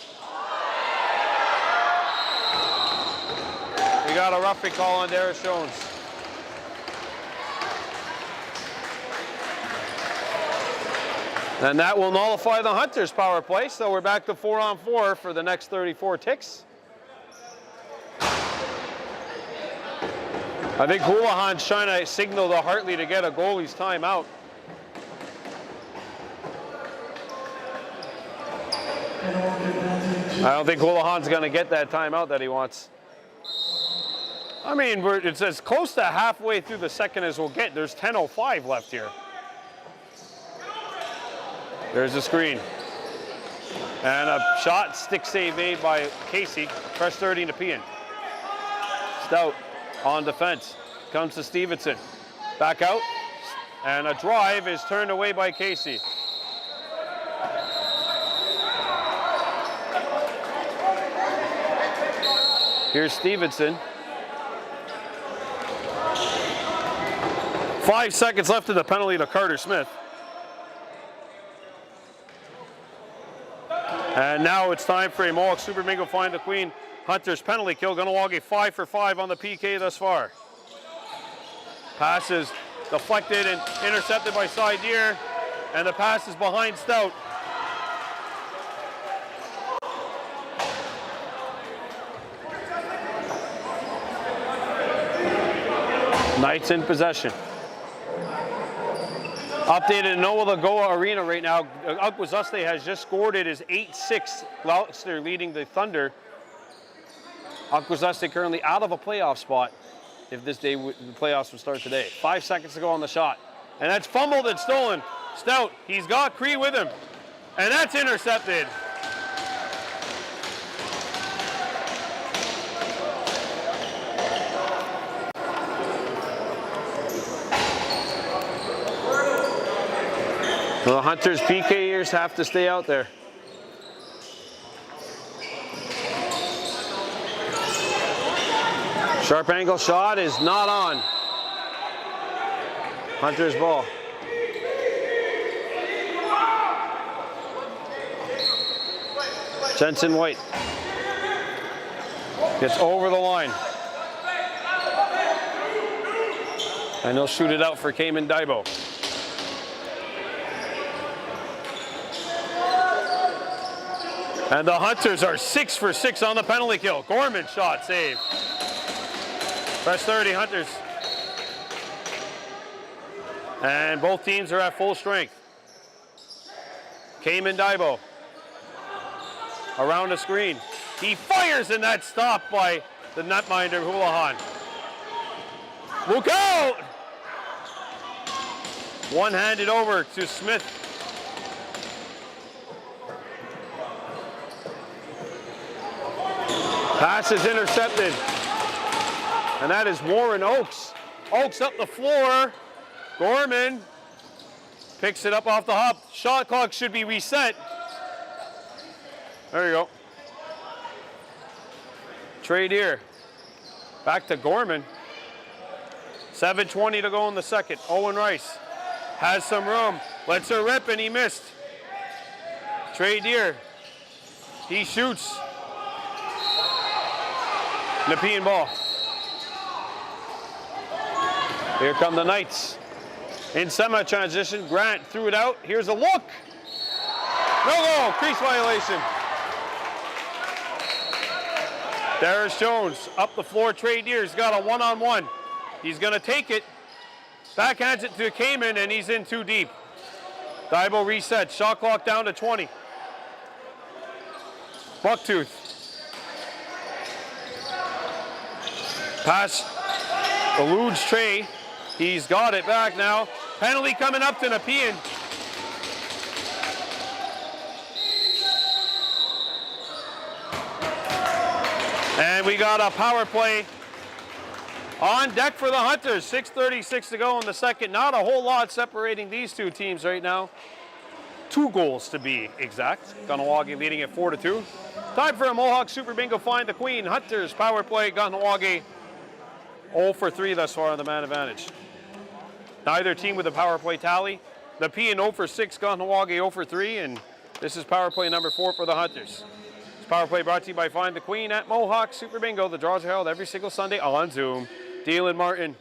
We got a roughing call on Darius Jones. And that will nullify the Hunters power play, so we're back to 4-on-4 for the next 34 ticks. I think Houlihan's trying to signal to Hartley to get a goalie's timeout. I don't think Houlihan's going to get that timeout that he wants. I mean, it's as close to halfway through the second as we'll get. There's 10:05 left here. There's the screen. And a shot, stick save made by Casey. Fresh 30 Nepean. Stout on defense. Comes to Stevenson. Back out. And a drive is turned away by Casey. Here's Stevenson. 5 seconds left of the penalty to Carter Smith. And now it's time for a Mohawk Super Bingo Find the Queen Hunters penalty kill. Kahnawake 5 for 5 on the PK thus far. Passes deflected and intercepted by Sideer, and the pass is behind Stout. Knights in possession. Updated in Noah Lagoa Arena right now. Akwesasne has just scored. It is 8-6. Gloucester leading the Thunder. Akwesasne currently out of a playoff spot if this day the playoffs would start today. 5 seconds to go on the shot. And that's fumbled and stolen. Stout, he's got Cree with him. And that's intercepted. The Hunters PKers have to stay out there. Sharp angle shot is not on. Hunters ball. Jensen White gets over the line. And he'll shoot it out for Cayman Daibo. And the Hunters are 6 for 6 on the penalty kill. Gorman shot save. Press 30 Hunters. And both teams are at full strength. Cayman Daibo around the screen. He fires, and that's stopped by the netminder Houlihan. Look out! One handed over to Smith. Pass is intercepted. And that is Warren Oakes. Oakes up the floor. Gorman picks it up off the hop. Shot clock should be reset. There you go. Trade here. Back to Gorman. 7:20 to go in the second. Owen Rice has some room. Lets her rip, and he missed. Trade here. He shoots. Nepean ball. Here come the Knights. In semi-transition, Grant threw it out. Here's a look. No goal, crease violation. Darius Jones up the floor, trade here. He's got a one-on-one. He's gonna take it. Backhands it to Cayman, and he's in too deep. Daibo resets, shot clock down to 20. Bucktooth. Pass eludes Trey. He's got it back now. Penalty coming up to Nepean. And we got a power play on deck for the Hunters. 6:36 to go in the second. Not a whole lot separating these two teams right now. 2 goals to be exact. Kahnawake leading at 4-2. Time for a Mohawk Super Bingo Find the Queen. Hunters power play. Kahnawake 0 for 3 thus far on the man advantage. Neither team with a power play tally. Nepean 0 for 6, Kahnawake 0 for 3, and this is power play number 4 for the Hunters. This power play brought to you by Find the Queen at Mohawk Super Bingo. The draws are held every single Sunday on Zoom. Dylan Martin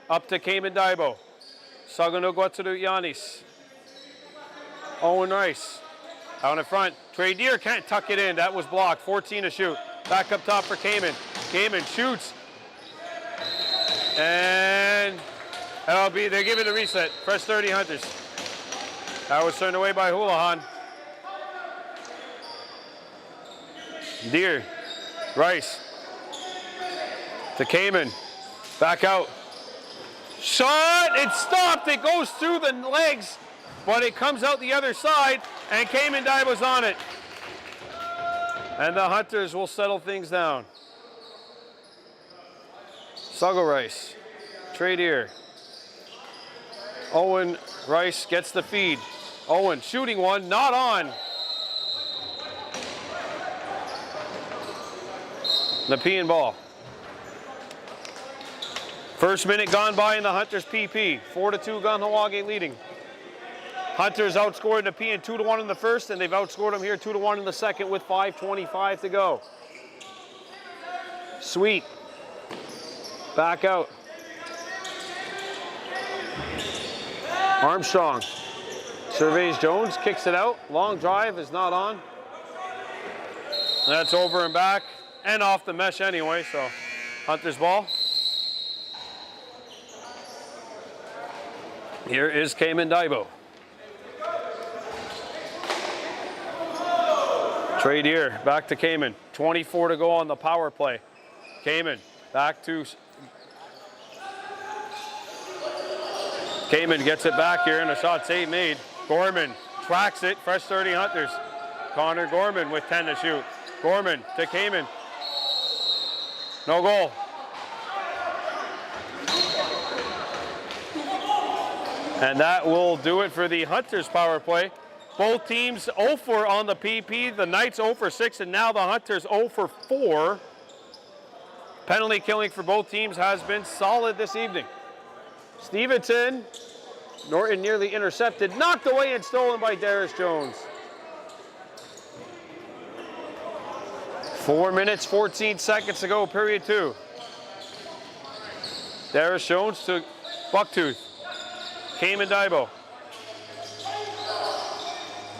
up to Cayman Daibo. Sagano Guatsuru Yanis. Owen Rice out in front. Trey Deer can't tuck it in. That was blocked. 14 to shoot. Back up top for Cayman. Cayman shoots. And they're giving the reset. Press 30 Hunters. That was turned away by Houlihan. Deer. Rice. To Kamen. Back out. Shot! It stopped. It goes through the legs, but it comes out the other side, and Kamen Daibo's on it. And the Hunters will settle things down. Suggo Rice. Trade here. Owen Rice gets the feed. Owen shooting one, not on. Nepean ball. First minute gone by in the Hunters PP. 4-2 Kahnawake leading. Hunters outscored Nepean 2-1 in the first, and they've outscored them here 2-1 in the second with 5:25 to go. Sweet. Back out. Armstrong surveys Jones, kicks it out. Long drive is not on. That's over and back and off the mesh anyway, so Hunters ball. Here is Kamen Daibo. Trade here, back to Kamen. 24 to go on the power play. Kamen back to... Kamen gets it back here and a shot save made. Gorman tracks it, fresh 30 Hunters. Connor Gorman with 10 to shoot. Gorman to Kamen. No goal. And that will do it for the Hunters power play. Both teams 0 for on the PP. The Knights 0 for 6, and now the Hunters 0 for 4. Penalty killing for both teams has been solid this evening. Stevenson, Norton nearly intercepted, knocked away and stolen by Darius Jones. 4 minutes, 14 seconds to go, period 2. Darius Jones to Bucktooth. Kamen Daibo.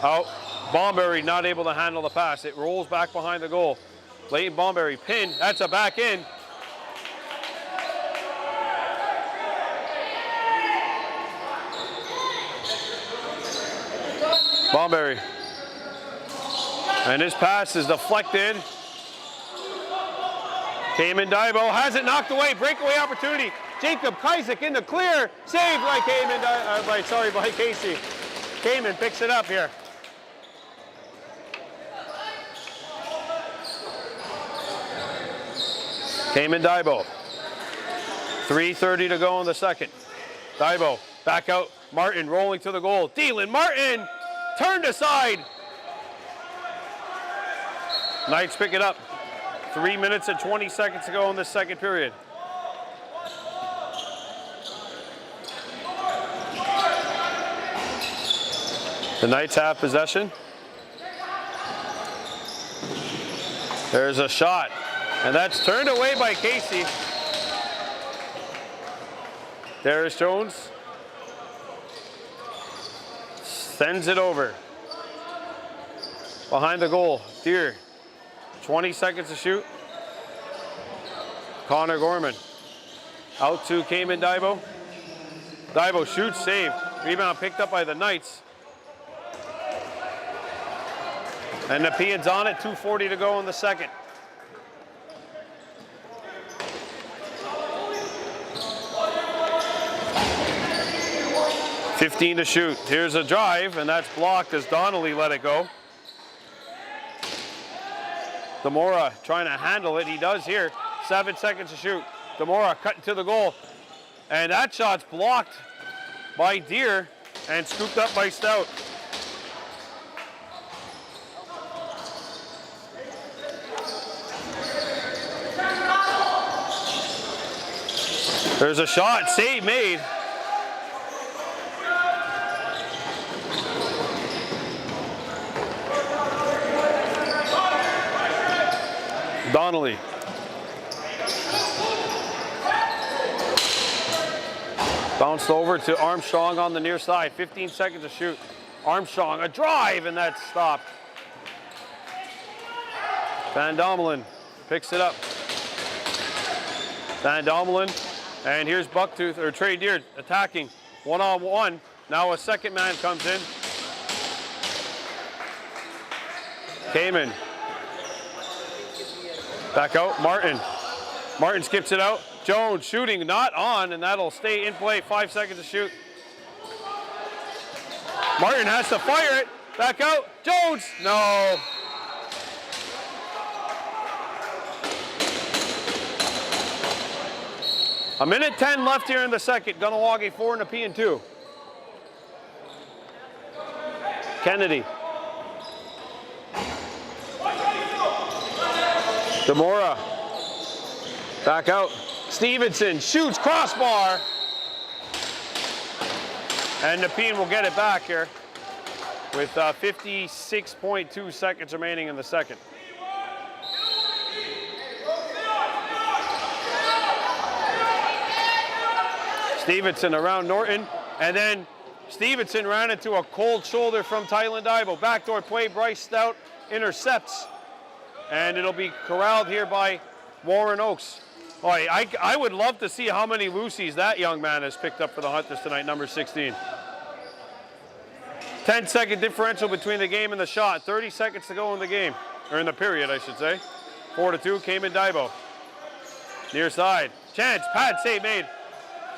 Out. Bomberry not able to handle the pass. It rolls back behind the goal. Leighton Bomberry pinned. That's a back in. Bomberry. And his pass is deflected. Kamen Daibo has it knocked away. Breakaway opportunity. Jacob Kaisik in the clear. Saved by by Casey. Kamen picks it up here. Kamen Daibo. 3:30 to go in the second. Daibo back out. Martin rolling to the goal. Dylan Martin turned aside. Knights pick it up. 3 minutes and 20 seconds to go in this second period. The Knights have possession. There's a shot, and that's turned away by Casey. Darius Jones sends it over. Behind the goal, Deere. 20 seconds to shoot. Connor Gorman. Out to Kamen Daibo. Daibo shoots, save. Rebound picked up by the Knights. And Nepean's on it, 2:40 to go in the second. $15 to shoot. Here's a drive, and that's blocked as Donnelly let it go. Demora trying to handle it. He does here. 7 seconds to shoot. Demora cutting to the goal. And that shot's blocked by Deere and scooped up by Stout. There's a shot, save made. Donnelly. Bounced over to Armstrong on the near side. 15 seconds to shoot. Armstrong, a drive, and that's stopped. Van Domelin picks it up. Van Domelin, and here's Bucktooth, or Trey Deere attacking. 1-on-1. Now a second man comes in. Kamen. Back out, Martin. Martin skips it out. Jones shooting, not on, and that'll stay in play. 5 seconds to shoot. Martin has to fire it. Back out. Jones, no. A minute 10 left here in the second. Kahnawake 4, Nepean 2. Kennedy. Demora. Back out. Stevenson shoots, crossbar. And Nepean will get it back here with 56.2 seconds remaining in the second. Stevenson around Norton, and then Stevenson ran into a cold shoulder from Tylan Dibo. Backdoor play, Bryce Stout intercepts, and it'll be corralled here by Warren Oakes. Boy, I would love to see how many loosies that young man has picked up for the Hunters tonight, number 16. 10-second differential between the game and the shot. 30 seconds to go in the game, or in the period, I should say. 4-2, Kahnawake Dibo. Near side, chance, pad save made.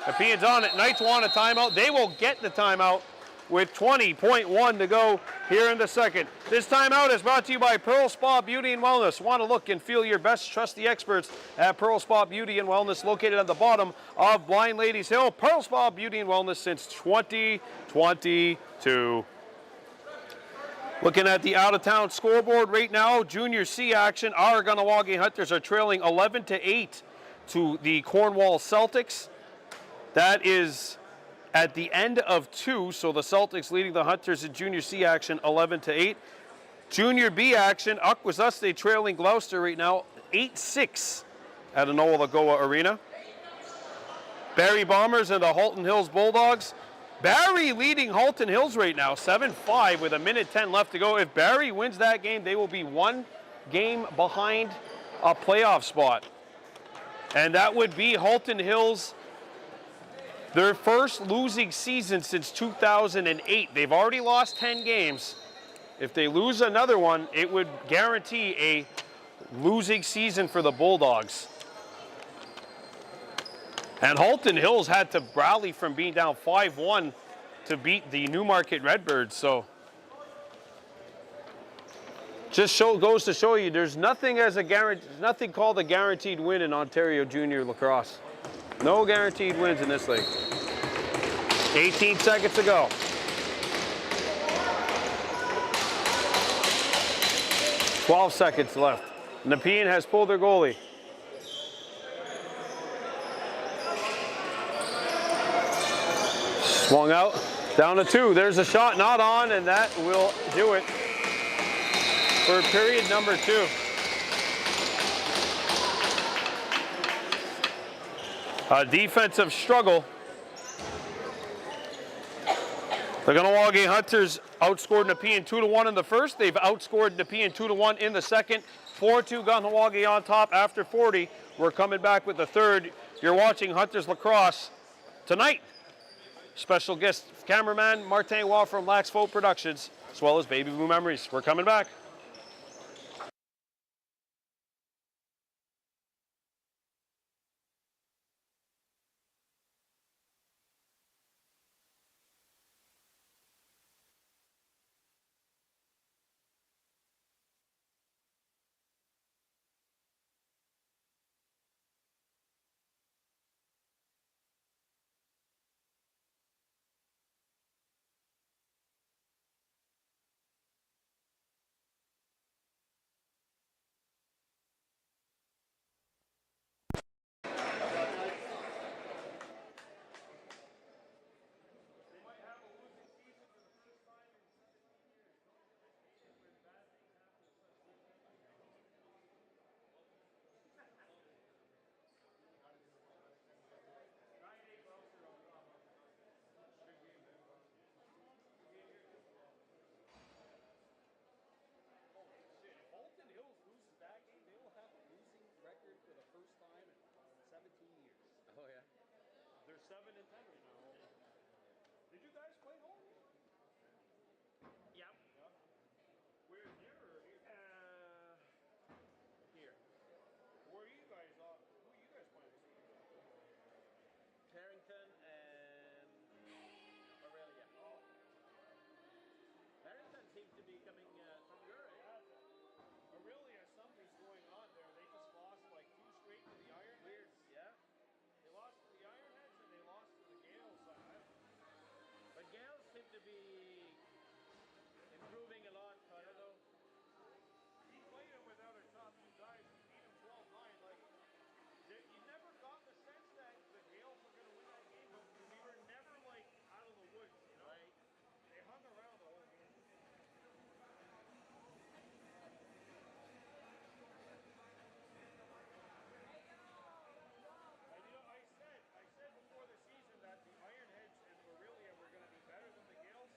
Nepean's on it. Knights want a timeout. They will get the timeout with 20.1 to go here in the second. This timeout is brought to you by Pearl Spa Beauty and Wellness. Want to look and feel your best? Trust the experts at Pearl Spa Beauty and Wellness, located at the bottom of Blind Ladies Hill. Pearl Spa Beauty and Wellness since 2022. Looking at the out-of-town scoreboard right now, Junior C action. Our Kahnawake Hunters are trailing 11-8 to the Cornwall Celtics. That is at the end of 2, so the Celtics leading the Hunters in Junior C action 11-8. Junior B action, Akwesasne trailing Gloucester right now 8-6 at Anoa Lagoa Arena. Barrie Bombers and the Halton Hills Bulldogs. Barrie leading Halton Hills right now 7-5 with a minute 10 left to go. If Barrie wins that game, they will be 1 game behind a playoff spot. And that would be Halton Hills, their first losing season since 2008. They've already lost 10 games. If they lose another one, it would guarantee a losing season for the Bulldogs. And Halton Hills had to rally from being down 5-1 to beat the Newmarket Redbirds. So just goes to show you there's nothing nothing called a guaranteed win in Ontario Junior Lacrosse. No guaranteed wins in this league. 18 seconds to go. $12 seconds left. Nepean has pulled their goalie. Swung out, down to 2. There's a shot not on, and that will do it for period number 2. A defensive struggle. The Kahnawake Hunters outscored Nepean 2-1 in the first. They've outscored Nepean 2-1 in the second. 4-2 Kahnawake on top after 40. We're coming back with the third. You're watching Hunters Lacrosse tonight. Special guest cameraman Martin Waugh from Lax Folk Productions, as well as Baby Blue Memories. We're coming back. be improving a lot. I don't know. He played him without our top two guys and beat him 12-9. Like, you never got the sense that the Gales were going to win that game, but we were never, like, out of the woods, you know? Right. They hung around the whole game. And, you know, I said before the season that the Ironheads and Aurelia were going to be better than the Gales.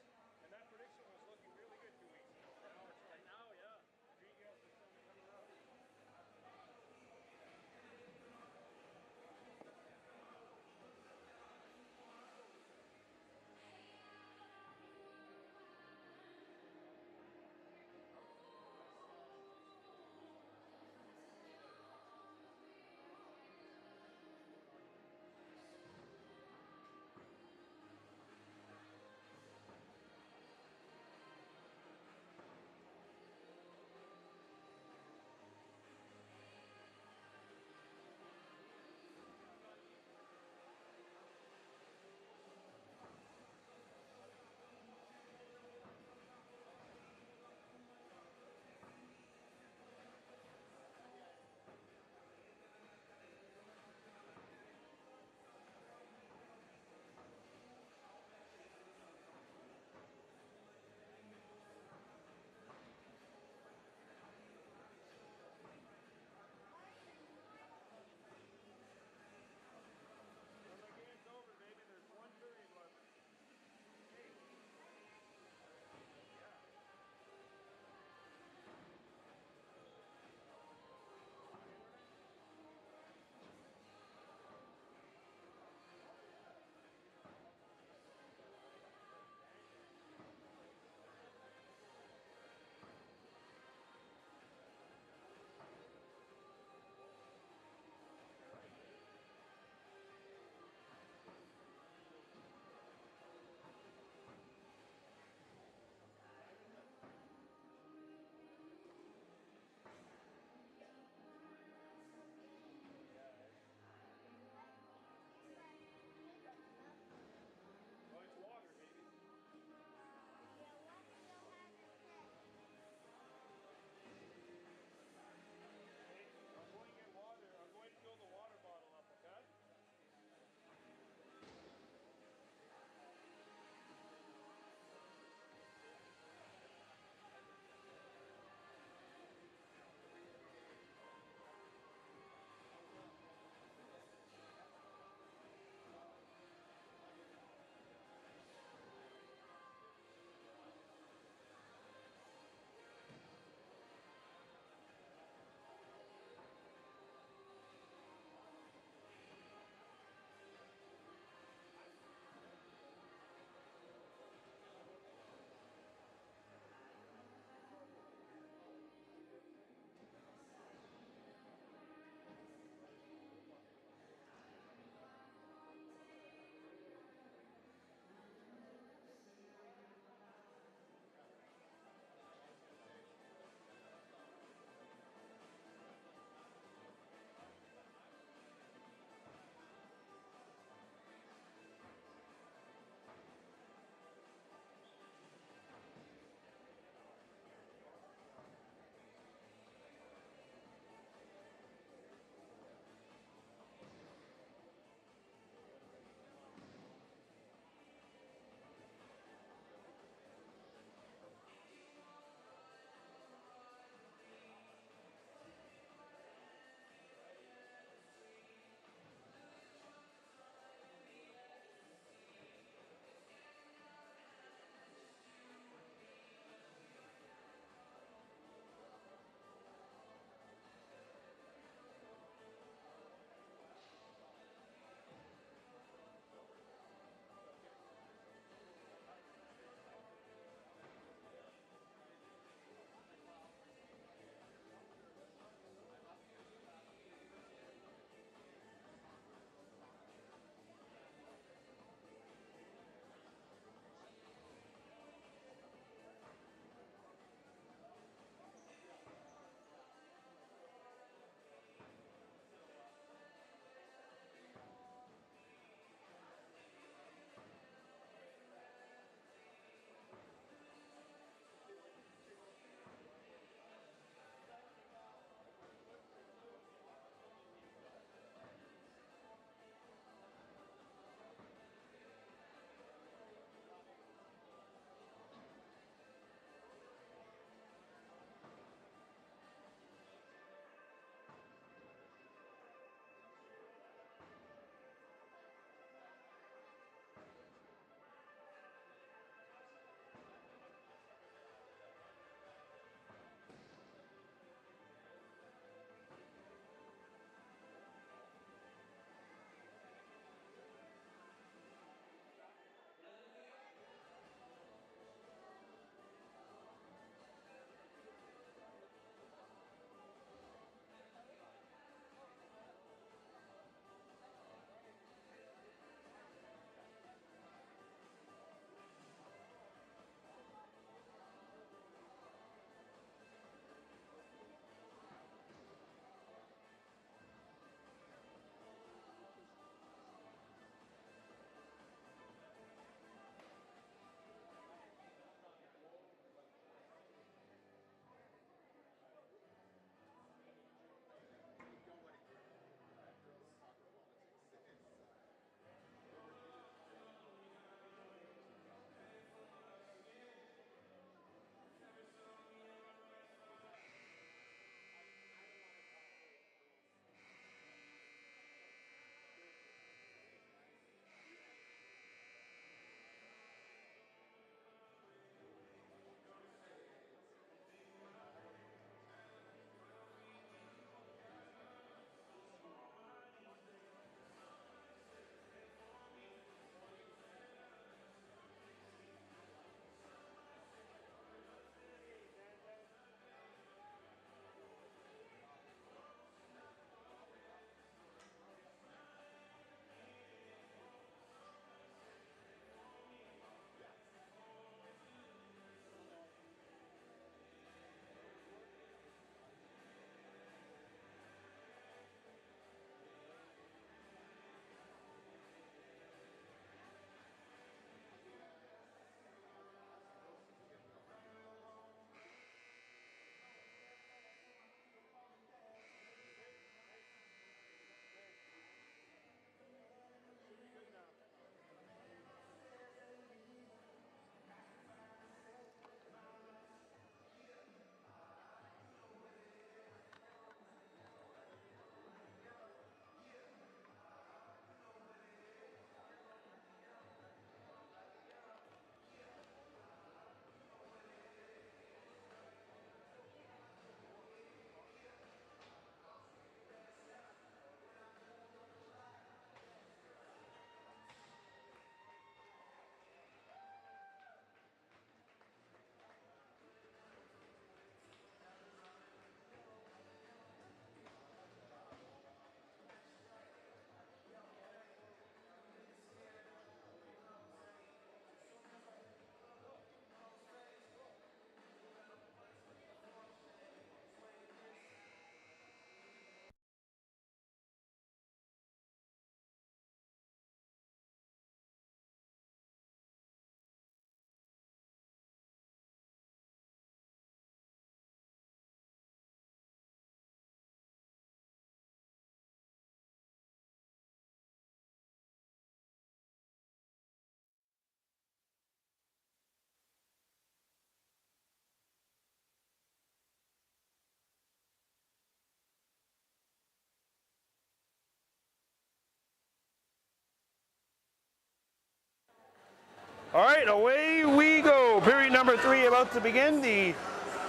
All right, away we go. Period number 3 about to begin. The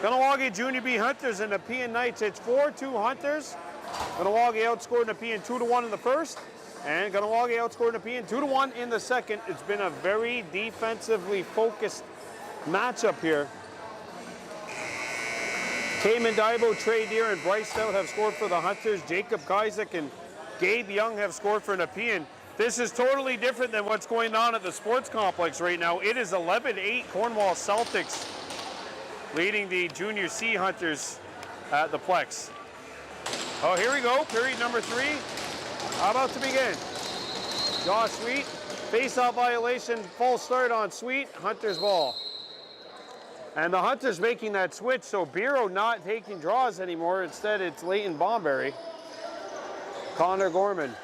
Kahnawake Junior B Hunters and the Nepean Knights. It's 4-2 Hunters. Kahnawake outscored Nepean 2-1 in the first, and Kahnawake outscored Nepean 2-1 in the second. It's been a very defensively focused matchup here. Cayman Daibo, Trey Deer, and Bryce Stout have scored for the Hunters. Jacob Isaac and Gabe Young have scored for Nepean. This is totally different than what's going on at the sports complex right now. It is 11-8 Cornwall Celtics leading the Junior C Hunters at the Plex. Oh, here we go. Period number 3. About to begin. Josh Sweet, face-off violation, false start on Sweet, Hunters ball. And the Hunters making that switch, so Biro not taking draws anymore. Instead, it's Leighton Bomberry. Connor Gorman.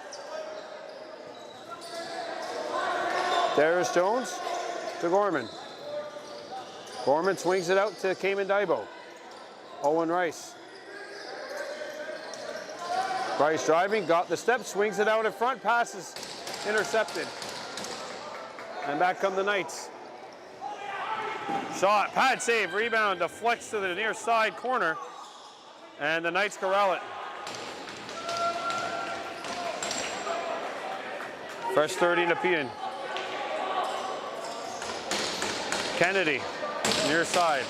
Darius Jones to Gorman. Gorman swings it out to Cayman Daibo. Owen Rice. Rice driving, got the step, swings it out in front, passes intercepted. And back come the Knights. Shot, pad save, rebound, deflects to the near side corner. And the Knights corral it. Fresh 30 Nepean. Kennedy, near side.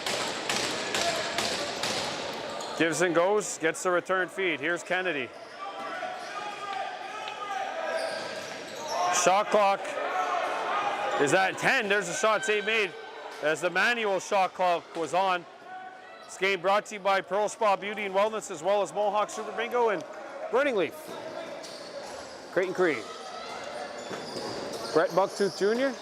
Gives and goes, gets the return feed. Here's Kennedy. Shot clock is at 10. There's a shot save made as the manual shot clock was on. This game brought to you by Pearl Spa Beauty and Wellness, as well as Mohawk Super Bingo and Burning Leaf. Creighton Creed. Brett Bucktooth Jr.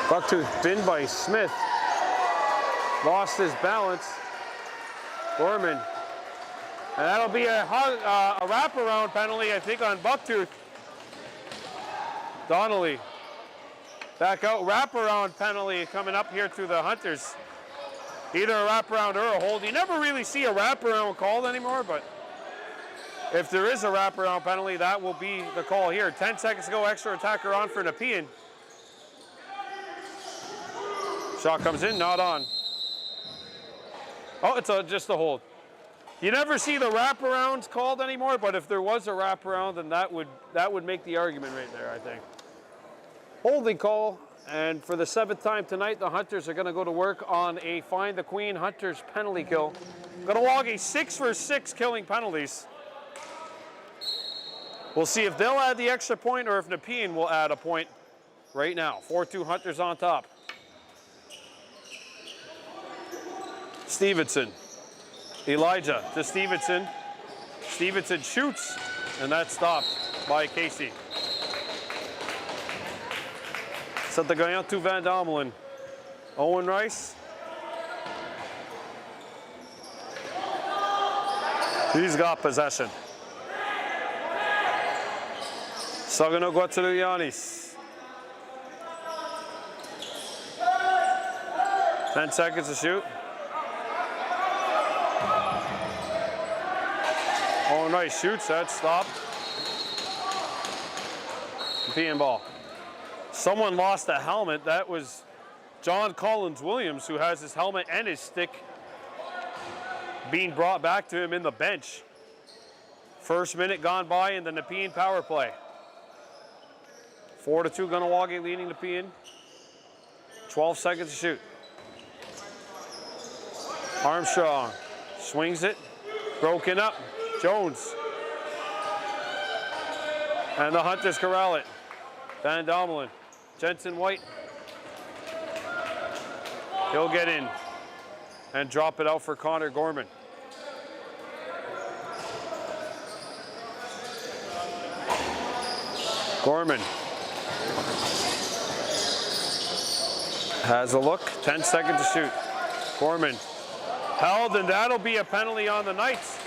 Bucktooth binned by Smith. Lost his balance. Gorman. And that'll be a wraparound penalty, I think, on Bucktooth. Donnelly. Back out, wraparound penalty coming up here to the Hunters. Either a wraparound or a hold. You never really see a wraparound called anymore, but if there is a wraparound penalty, that will be the call here. 10 seconds to go, extra attacker on for Nepean. Shot comes in, not on. Oh, it's just a hold. You never see the wraparounds called anymore, but if there was a wraparound, then that would make the argument right there, I think. Holding call, and for the 7th time tonight, the Hunters are going to go to work on a Find the Queen Hunters penalty kill. Going to log a 6 for 6 killing penalties. We'll see if they'll add the extra point or if Nepean will add a point right now. 4-2 Hunters on top. Stevenson. Elijah to Stevenson. Stevenson shoots, and that's stopped by Casey. Set the guy out to Van Domelen. Owen Rice. He's got possession. Sagano Guatsaluyanis. 10 seconds to shoot. Owen Rice shoots, that's stopped. Nepean ball. Someone lost a helmet. That was John Collins Williams, who has his helmet and his stick being brought back to him in the bench. First minute gone by in the Nepean power play. 4-2 Kahnawake leading Nepean. 12 seconds to shoot. Armstrong swings it, broken up. Jones. And the Hunters corral it. Van Domelen. Jensen White. He'll get in and drop it out for Connor Gorman. Gorman has a look. 10 seconds to shoot. Gorman held, and that'll be a penalty on the Knights.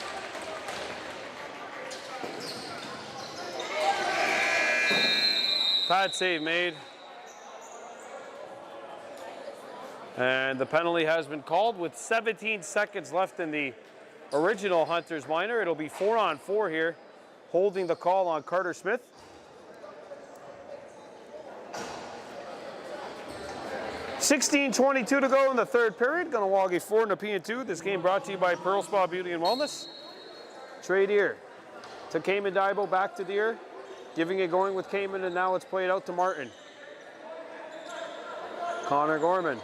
Pad save made. And the penalty has been called with 17 seconds left in the original Hunters minor. It'll be 4-on-4 here, holding the call on Carter Smith. 16:22 to go in the third period. Kahnawake 4, Nepean 2. This game brought to you by Pearl Spa Beauty and Wellness. Trey Deer to Cayman Daibo, back to Deer. Giving it going with Cayman, and now it's played out to Martin. Connor Gorman.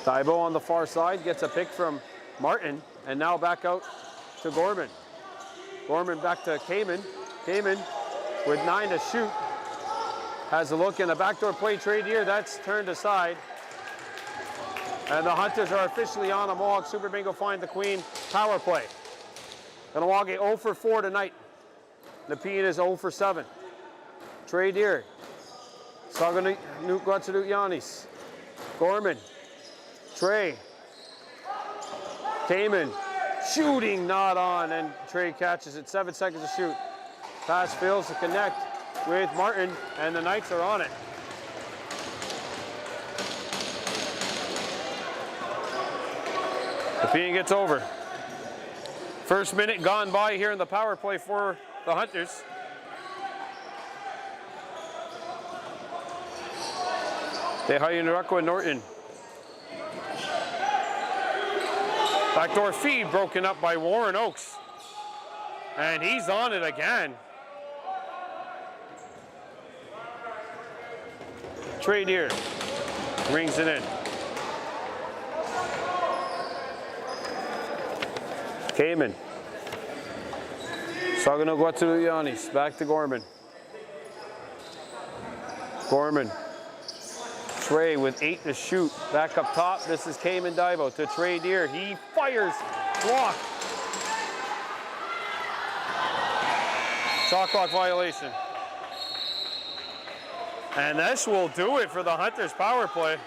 Daibo on the far side gets a pick from Martin, and now back out to Gorman. Gorman back to Cayman. Cayman with 9 to shoot. Has a look in the backdoor play. Trade here, that's turned aside. And the Hunters are officially on a Mohawk Super Bingo Find the Queen power play. Kahnawake 0 for 4 tonight. Nepean is 0 for 7. Trade here. Saganuk Yanis. Gorman. Trey. Cayman. Shooting not on, and Trey catches it. 7 seconds to shoot. Pass fails to connect with Martin, and the Knights are on it. Nepean gets over. First minute gone by here in the power play for the Hunters. Tehainaraqua Norton. Backdoor feed broken up by Warren Oakes. And he's on it again. Trade here. Rings it in. Cayman. Saganuk Yanis. Back to Gorman. Gorman. Trey with 8 to shoot. Back up top. This is Cayman Daibo to Trey Deer. He fires. Block. Shot clock violation. And this will do it for the Hunters power play.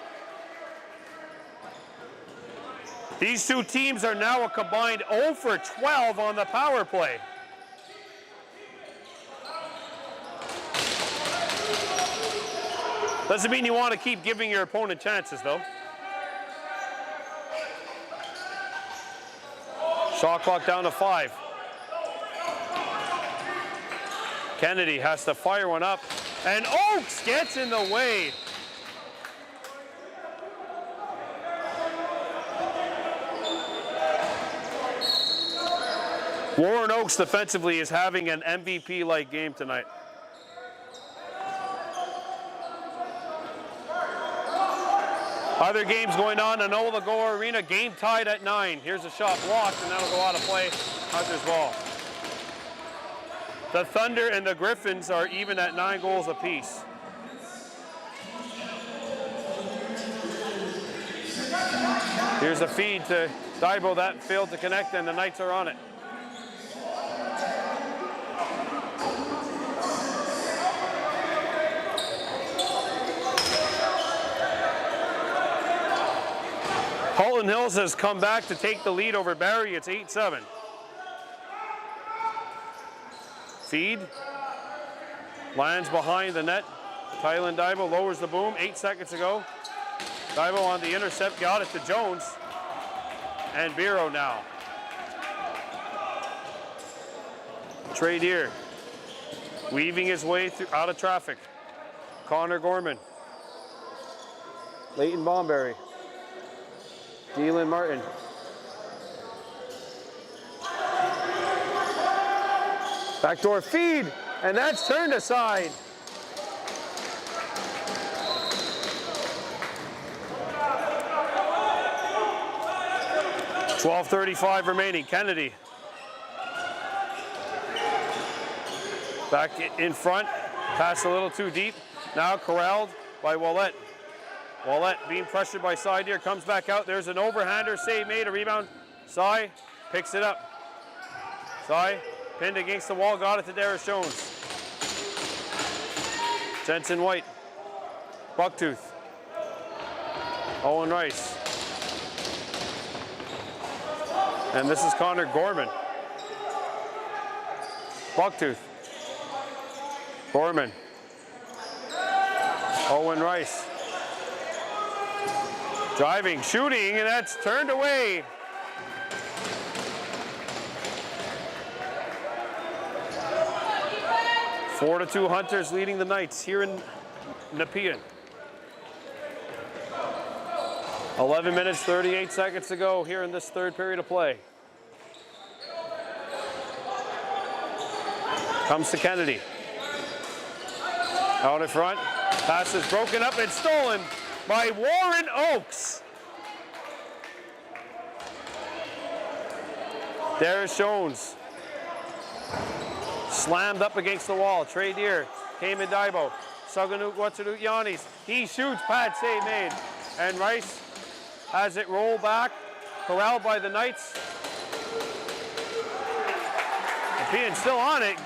These two teams are now a combined 0 for 12 on the power play. Doesn't mean you want to keep giving your opponent chances, though. Shot clock down to 5. Kennedy has to fire one up, and Oakes gets in the way. Warren Oakes defensively is having an MVP-like game tonight. Other games going on in Olagoa Arena, game tied at 9. Here's a shot blocked, and that'll go out of play. Hunters ball. The Thunder and the Griffins are even at 9 goals apiece. Here's a feed to Daibo that failed to connect, and the Knights are on it. Halton Hills has come back to take the lead over Barrie. It's 8-7. Feed. Lands behind the net. Tylen Daibo lowers the boom. 8 seconds to go. Daibo on the intercept. Got it to Jones. And Biro now. Trey Deer. Weaving his way through out of traffic. Connor Gorman. Leighton Bomberry. Dylan Martin. Backdoor feed, and that's turned aside. .12:35 remaining. Kennedy. Back in front. Pass a little too deep. Now corralled by Ouellette. Ouellette being pressured by Cy Deer, comes back out. There's an overhander, save made, a rebound. Cy picks it up. Cy pinned against the wall, got it to Darius Jones. Jensen White. Bucktooth. Owen Rice. And this is Connor Gorman. Bucktooth. Gorman. Owen Rice. Driving, shooting, and that's turned away. .4-2 Hunters leading the Knights here in Nepean. 11 minutes, 38 seconds to go here in this third period of play. Comes to Kennedy. Out in front. Pass is broken up and stolen by Warren Oakes. There's Jones. Slammed up against the wall. Trey Deer. Cayman Daibo. Saganuk Watsanuk Yanis. He shoots. Pad save made. And Rice has it roll back. Corralled by the Knights. Nepean still on it.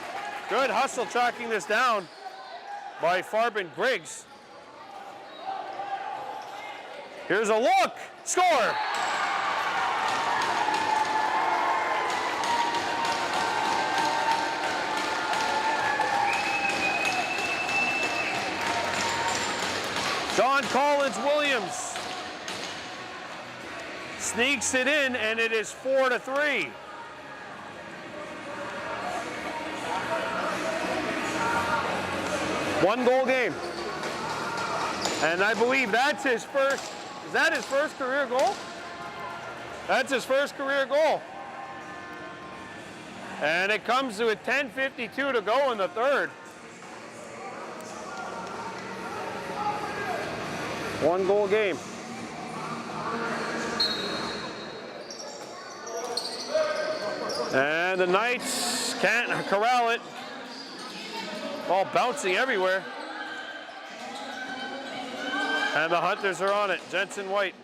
Good hustle tracking this down by Farbin Griggs. Here's a look. Score! John Collins Williams sneaks it in, and it is 4-3. One goal game. And I believe that's his first, is that his first career goal? That's his first career goal. And it comes to a 10:52 to go in the third. One goal game. And the Knights can't corral it. Ball bouncing everywhere. And the Hunters are on it. Jensen White.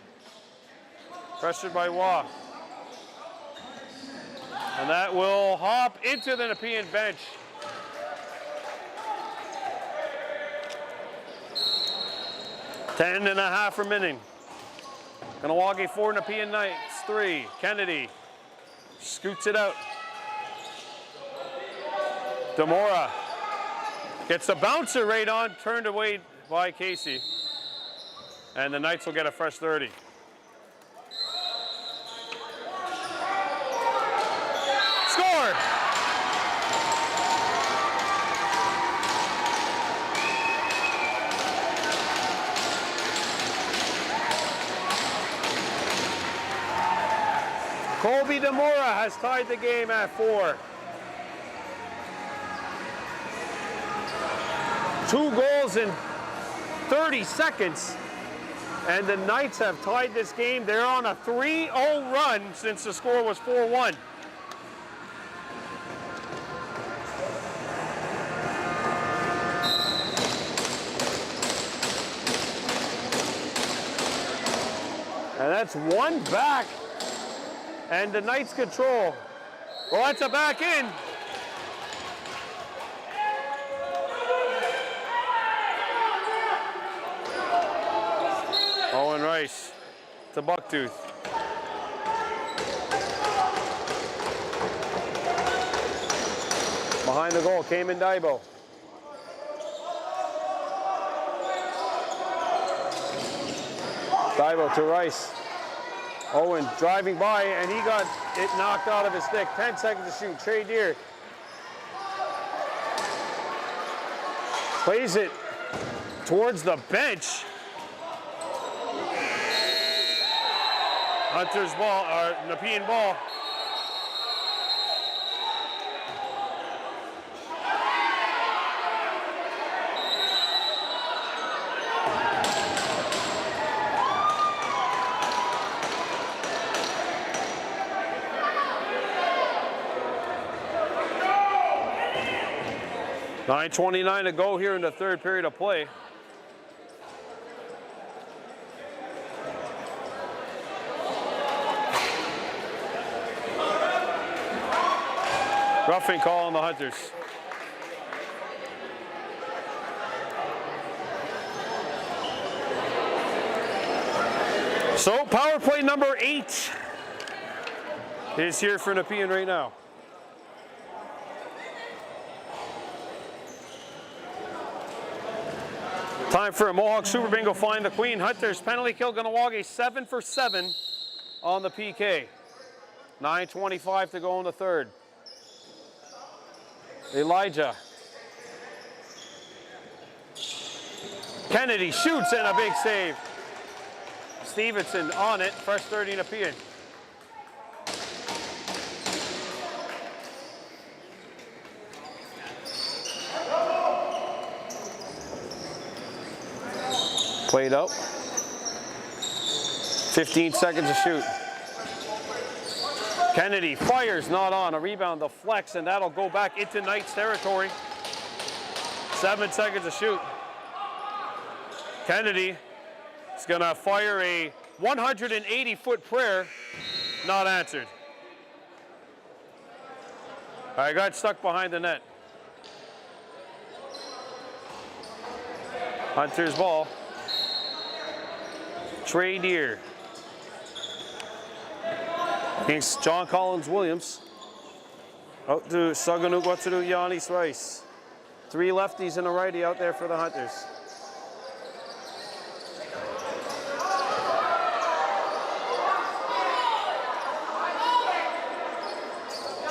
Pressured by Waugh. And that will hop into the Nepean bench. Ten and a half remaining. Kahnawake 4, Nepean Knights 3. Kennedy scoots it out. Demora gets the bouncer right on, turned away by Casey. And the Knights will get a fresh 30. Score! Colby Demora has tied the game at 4. 2 goals in 30 seconds. And the Knights have tied this game. They're on a 3-0 run since the score was 4-1. And that's one back. And the Knights control. Well, that's a back in. Owen Rice to Bucktooth. Behind the goal, Cayman Daibo. Daibo to Rice. Owen driving by, and he got it knocked out of his stick. 10 seconds to shoot. Trey Deer plays it towards the bench. Hunter's ball, or Nepean ball. .9:29 to go here in the third period of play. Roughing call on the Hunters. So power play number 8 is here for Nepean right now. Time for a Mohawk Super Bingo Find the Queen. Hunters penalty kill Kahnawake 7 for 7 on the PK. 9:25 to go in the third. Elijah Kennedy shoots and a big save. Stevenson on it, fresh 30 Nepean. Played out. 15 seconds to shoot. Kennedy fires, not on. A rebound, the flex, and that'll go back into Knights territory. 7 seconds to shoot. Kennedy is gonna fire a 180-foot prayer, not answered. I got stuck behind the net. Hunter's ball. Trey Deer. Against John Collins Williams. Out to Saganuk Watsuru Yannis Rice. 3 lefties and a righty out there for the Hunters.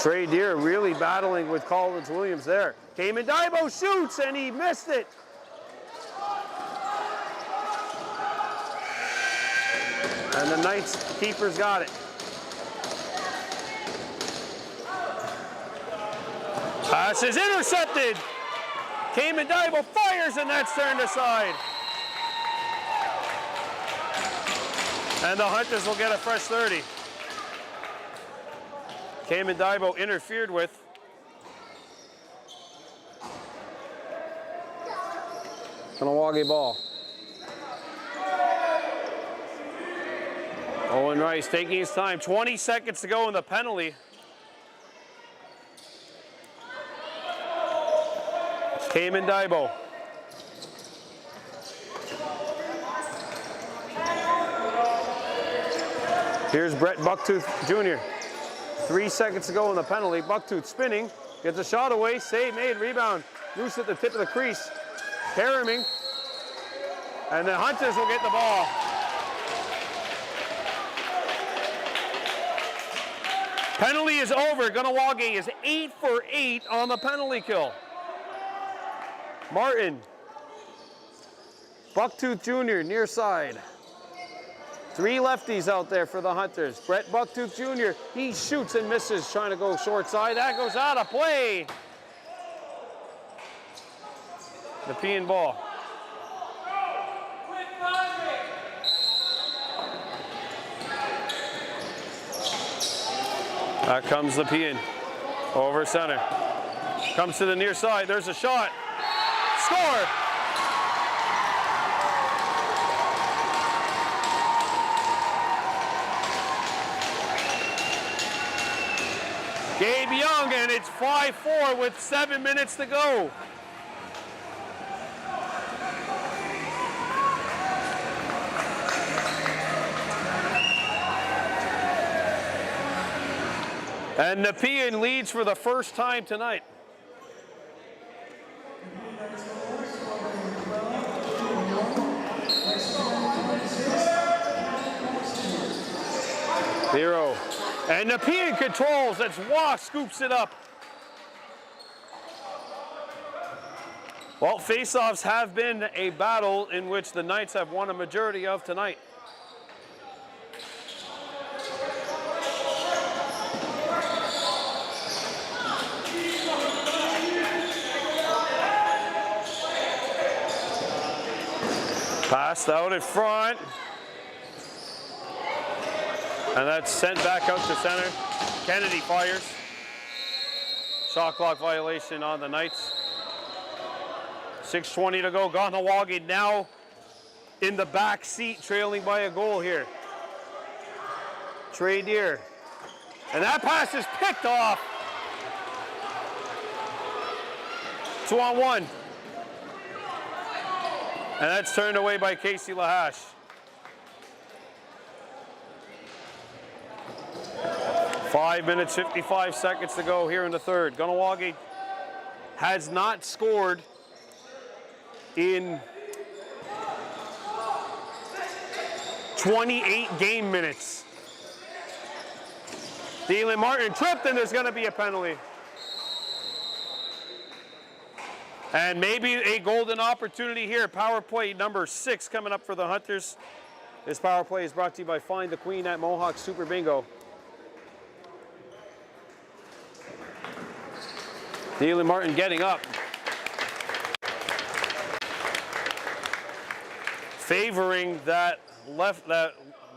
Trey Deer really battling with Collins Williams there. Cayman Daibo shoots and he missed it. And the Knights keeper's got it. Pass is intercepted. Cayman Daibo fires and that's turned aside. And the Hunters will get a fresh 30. Cayman Daibo interfered with. Kahnawake ball. Owen Rice taking his time. 20 seconds to go in the penalty. Cayman Daibo. Here's Brett Bucktooth Jr. 3 seconds to go in the penalty. Bucktooth spinning, gets a shot away, save made, rebound. Loose at the tip of the crease. Karaming. And the Hunters will get the ball. Penalty is over. Kahnawake is 8 for 8 on the penalty kill. Martin. Bucktooth Jr. near side. 3 lefties out there for the Hunters. Brett Bucktooth Jr., he shoots and misses, trying to go short side. That goes out of play. Nepean ball. That comes Nepean. Over center. Comes to the near side. There's a shot. Score! Gabe Young, and it's 5-4 with 7 minutes to go. And Nepean leads for the first time tonight. Zero. And Nepean controls, that's Wah scoops it up. Well, face-offs have been a battle in which the Knights have won a majority of tonight. Passed out in front. And that's sent back out to center. Kennedy fires. Shot clock violation on the Knights. 6:20 to go. Kahnawake now in the back seat, trailing by a goal here. Trey Deer. And that pass is picked off. 2-on-1. And that's turned away by Casey Lahash. 5 minutes, 55 seconds to go here in the third. Kahnawake has not scored in 28 game minutes. Dylan Martin tripped, and there's going to be a penalty. And maybe a golden opportunity here. Power play number 6 coming up for the Hunters. This power play is brought to you by Find the Queen at Mohawk Super Bingo. Dylan Martin getting up. Favoring that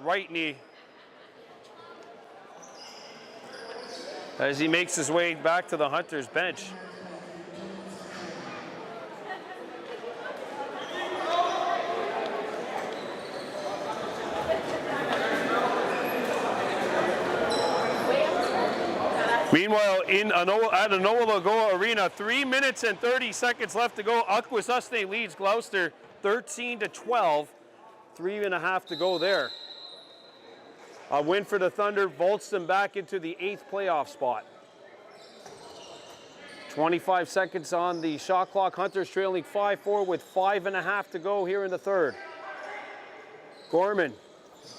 right knee as he makes his way back to the Hunters bench. Meanwhile, at Anoa Lagoa Arena, 3 minutes and 30 seconds left to go. Akwesasne leads Gloucester 13-12. 3.5 to go there. A win for the Thunder vaults them back into the 8th playoff spot. 25 seconds on the shot clock. Hunters trailing 5-4 with 5.5 to go here in the third. Gorman,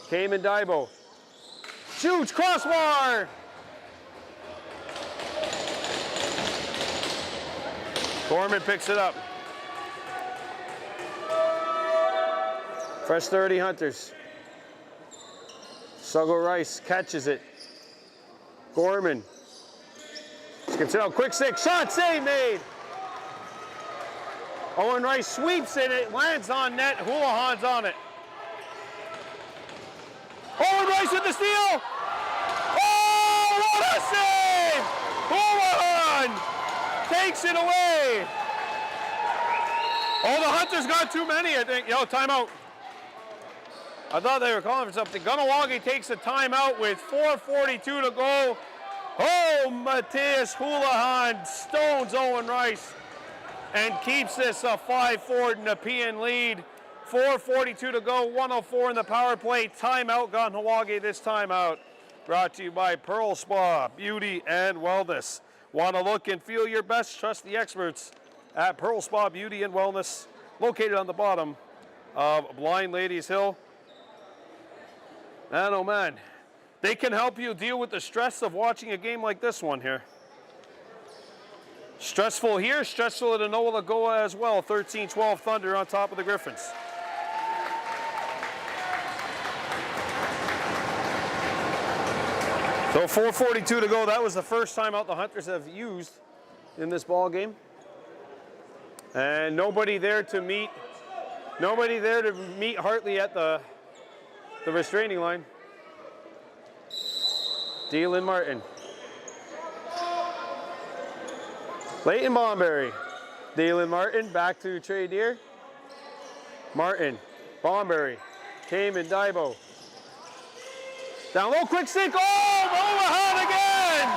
Cayman Daibo, shoots, crossbar! Gorman picks it up. Fresh 30 Hunters. Sugo Rice catches it. Gorman skips it out. Quick 6 shot, save made. Owen Rice sweeps it lands on net. Houlihan's on it. Owen Rice with the steal. Oh, what a save! Houlihan takes it away. Oh, the Hunters got too many, I think. Yo, timeout. I thought they were calling for something. Kahnawake takes a timeout with 4:42 to go. Oh, Matthias Houlihan stones Owen Rice and keeps this a 5-4 Nepean lead. 4:42 to go, 104 in the power play. Timeout, Kahnawake this timeout. Brought to you by Pearl Spa, Beauty and Wellness. Want to look and feel your best? Trust the experts at Pearl Spa, Beauty and Wellness, located on the bottom of Blind Ladies Hill. Man, oh man, they can help you deal with the stress of watching a game like this one here. Stressful here, stressful at Anoa Lagoa as well. 13-12 Thunder on top of the Griffins. So 4:42 to go. That was the first time out the Hunters have used in this ball game. And nobody there to meet Hartley at the restraining line. Dylan Martin. Leighton Bomberry. Dylan Martin back to Trey Deer. Martin. Bomberry. Cayman Daibo. Down low, quick stick. Oh, Houlihan again!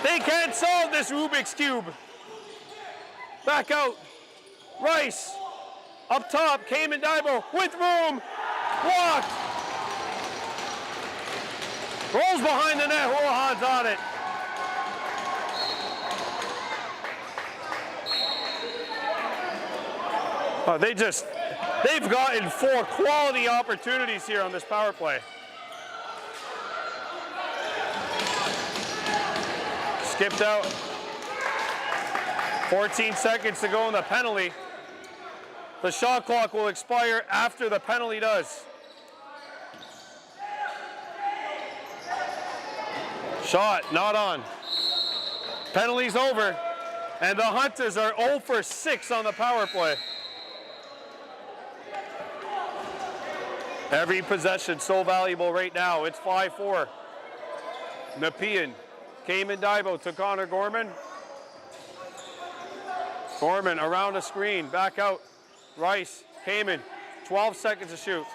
They can't solve this Rubik's Cube. Back out. Rice. Up top, Cayman Daibo with room. Blocked. Rolls behind the net. Houlihan's on it. Oh, they've gotten 4 quality opportunities here on this power play. Skipped out. 14 seconds to go in the penalty. The shot clock will expire after the penalty does. Shot not on. Penalty's over. And the Hunters are 0 for 6 on the power play. Every possession so valuable right now. It's 5-4. Nepean. Cayman Daibo to Connor Gorman. Gorman around the screen. Back out. Rice. Cayman. 12 seconds to shoot.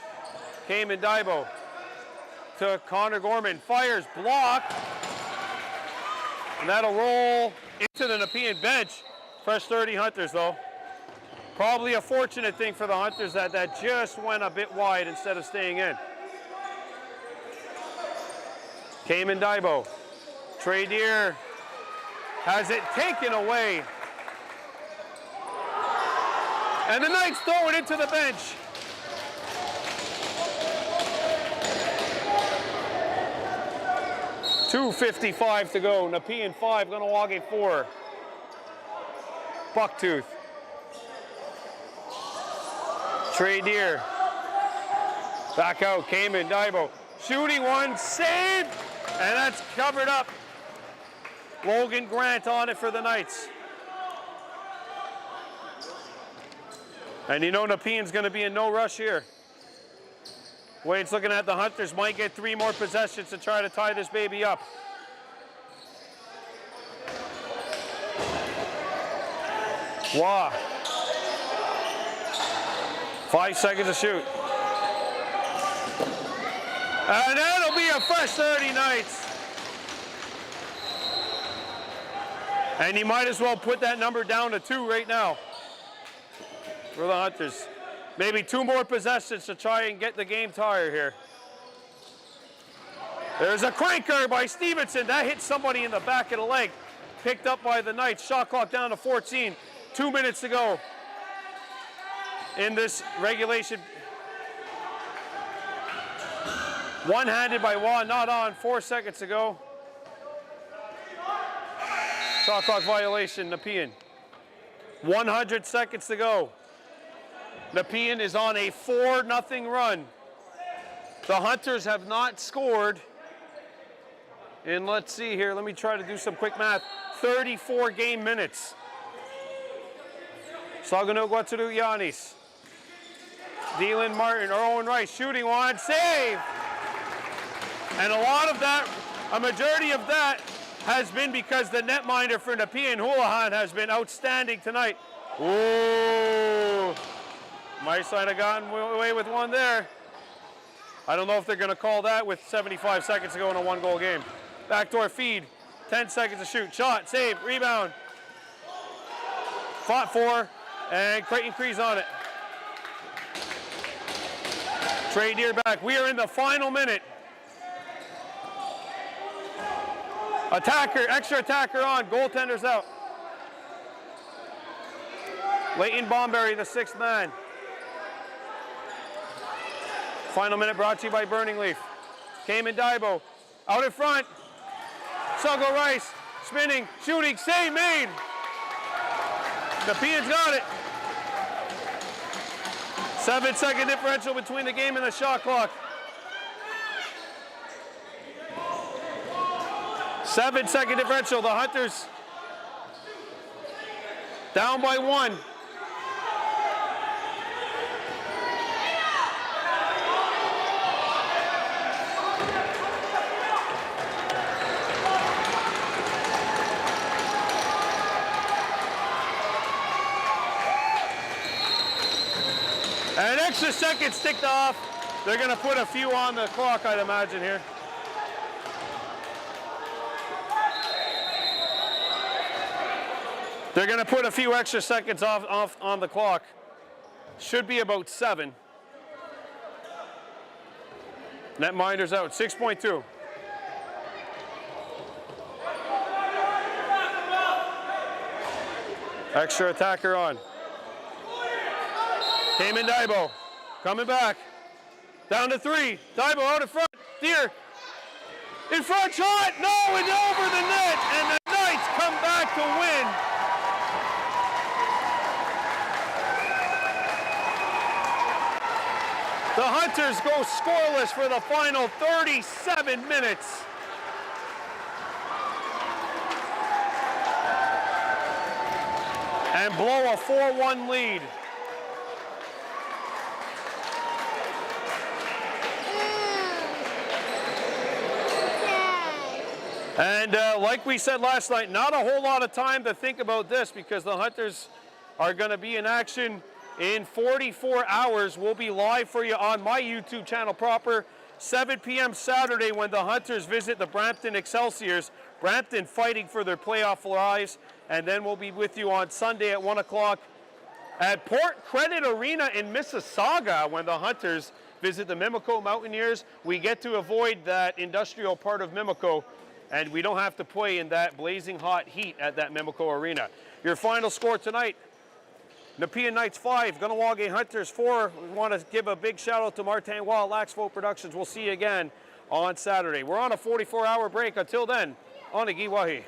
Cayman Daibo to Connor Gorman. Fires. Block. And that'll roll into the Nepean bench. Fresh 30 Hunters though. Probably a fortunate thing for the Hunters that just went a bit wide instead of staying in. Cayman Daibo. Trey Deer has it taken away. And the Knights throw it into the bench. 2:55 to go. Nepean 5, Kahnawake 4. Bucktooth. Trey Deer. Back out, Cayman, Daibo. Shooting one, save! And that's covered up. Logan Grant on it for the Knights. And you know Nepean's going to be in no rush here. Wade's looking at the Hunters, might get 3 more possessions to try to tie this baby up. Wow. 5 seconds to shoot. And that'll be a fresh 30 Knights. And you might as well put that number down to 2 right now for the Hunters. Maybe 2 more possessions to try and get the game tied here. There's a cranker by Stevenson. That hit somebody in the back of the leg. Picked up by the Knights. Shot clock down to 14. 2 minutes to go in this regulation. One-handed by Juan, not on. 4 seconds to go. Shot clock violation, Nepean. 100 seconds to go. Nepean is on a 4-0 run. The Hunters have not scored in, let's see here, let me try to do some quick math, 34 game minutes. Sagano Guaturu Yanis. Dylan Martin, Owen Rice shooting one, save! And a lot of that, a majority of that has been because the netminder for Nepean, Houlihan, has been outstanding tonight. Ooh. Might have gotten away with one there. I don't know if they're going to call that with 75 seconds to go in a 1-goal game. Backdoor feed, 10 seconds to shoot. Shot, save, rebound. Fought for, and Creighton Crees on it. Trey Deer back. We are in the final minute. Attacker, extra attacker on. Goaltender's out. Leighton Bomberry, the 6th man. Final minute brought to you by Burning Leaf. Cayman Daibo, out in front. Sugo Rice, spinning, shooting, save made. Nepean's got it. 7-second differential between the game and the shot clock. 7-second differential, the Hunters down by 1. And extra seconds ticked off. They're going to put a few on the clock, I'd imagine, here. They're going to put a few extra seconds off on the clock. Should be about 7. Netminder's out, 6.2. Extra attacker on. Cayman Daibo, coming back. Down to 3. Daibo out in front. Deer. In front shot. No, it's over the net. And the Knights come back to win. The Hunters go scoreless for the final 37 minutes. And blow a 4-1 lead. And like we said last night, not a whole lot of time to think about this because the Hunters are going to be in action in 44 hours. We'll be live for you on my YouTube channel proper, 7 p.m. Saturday when the Hunters visit the Brampton Excelsiors. Brampton fighting for their playoff lives. And then we'll be with you on Sunday at 1 o'clock at Port Credit Arena in Mississauga when the Hunters visit the Mimico Mountaineers. We get to avoid that industrial part of Mimico, and we don't have to play in that blazing hot heat at that Mimico Arena. Your final score tonight, Nepean Knights 5, Kahnawake Hunters 4. We want to give a big shout out to Martin Wall, Laxvote Productions. We'll see you again on Saturday. We're on a 44-hour break. Until then, on the Giwahi.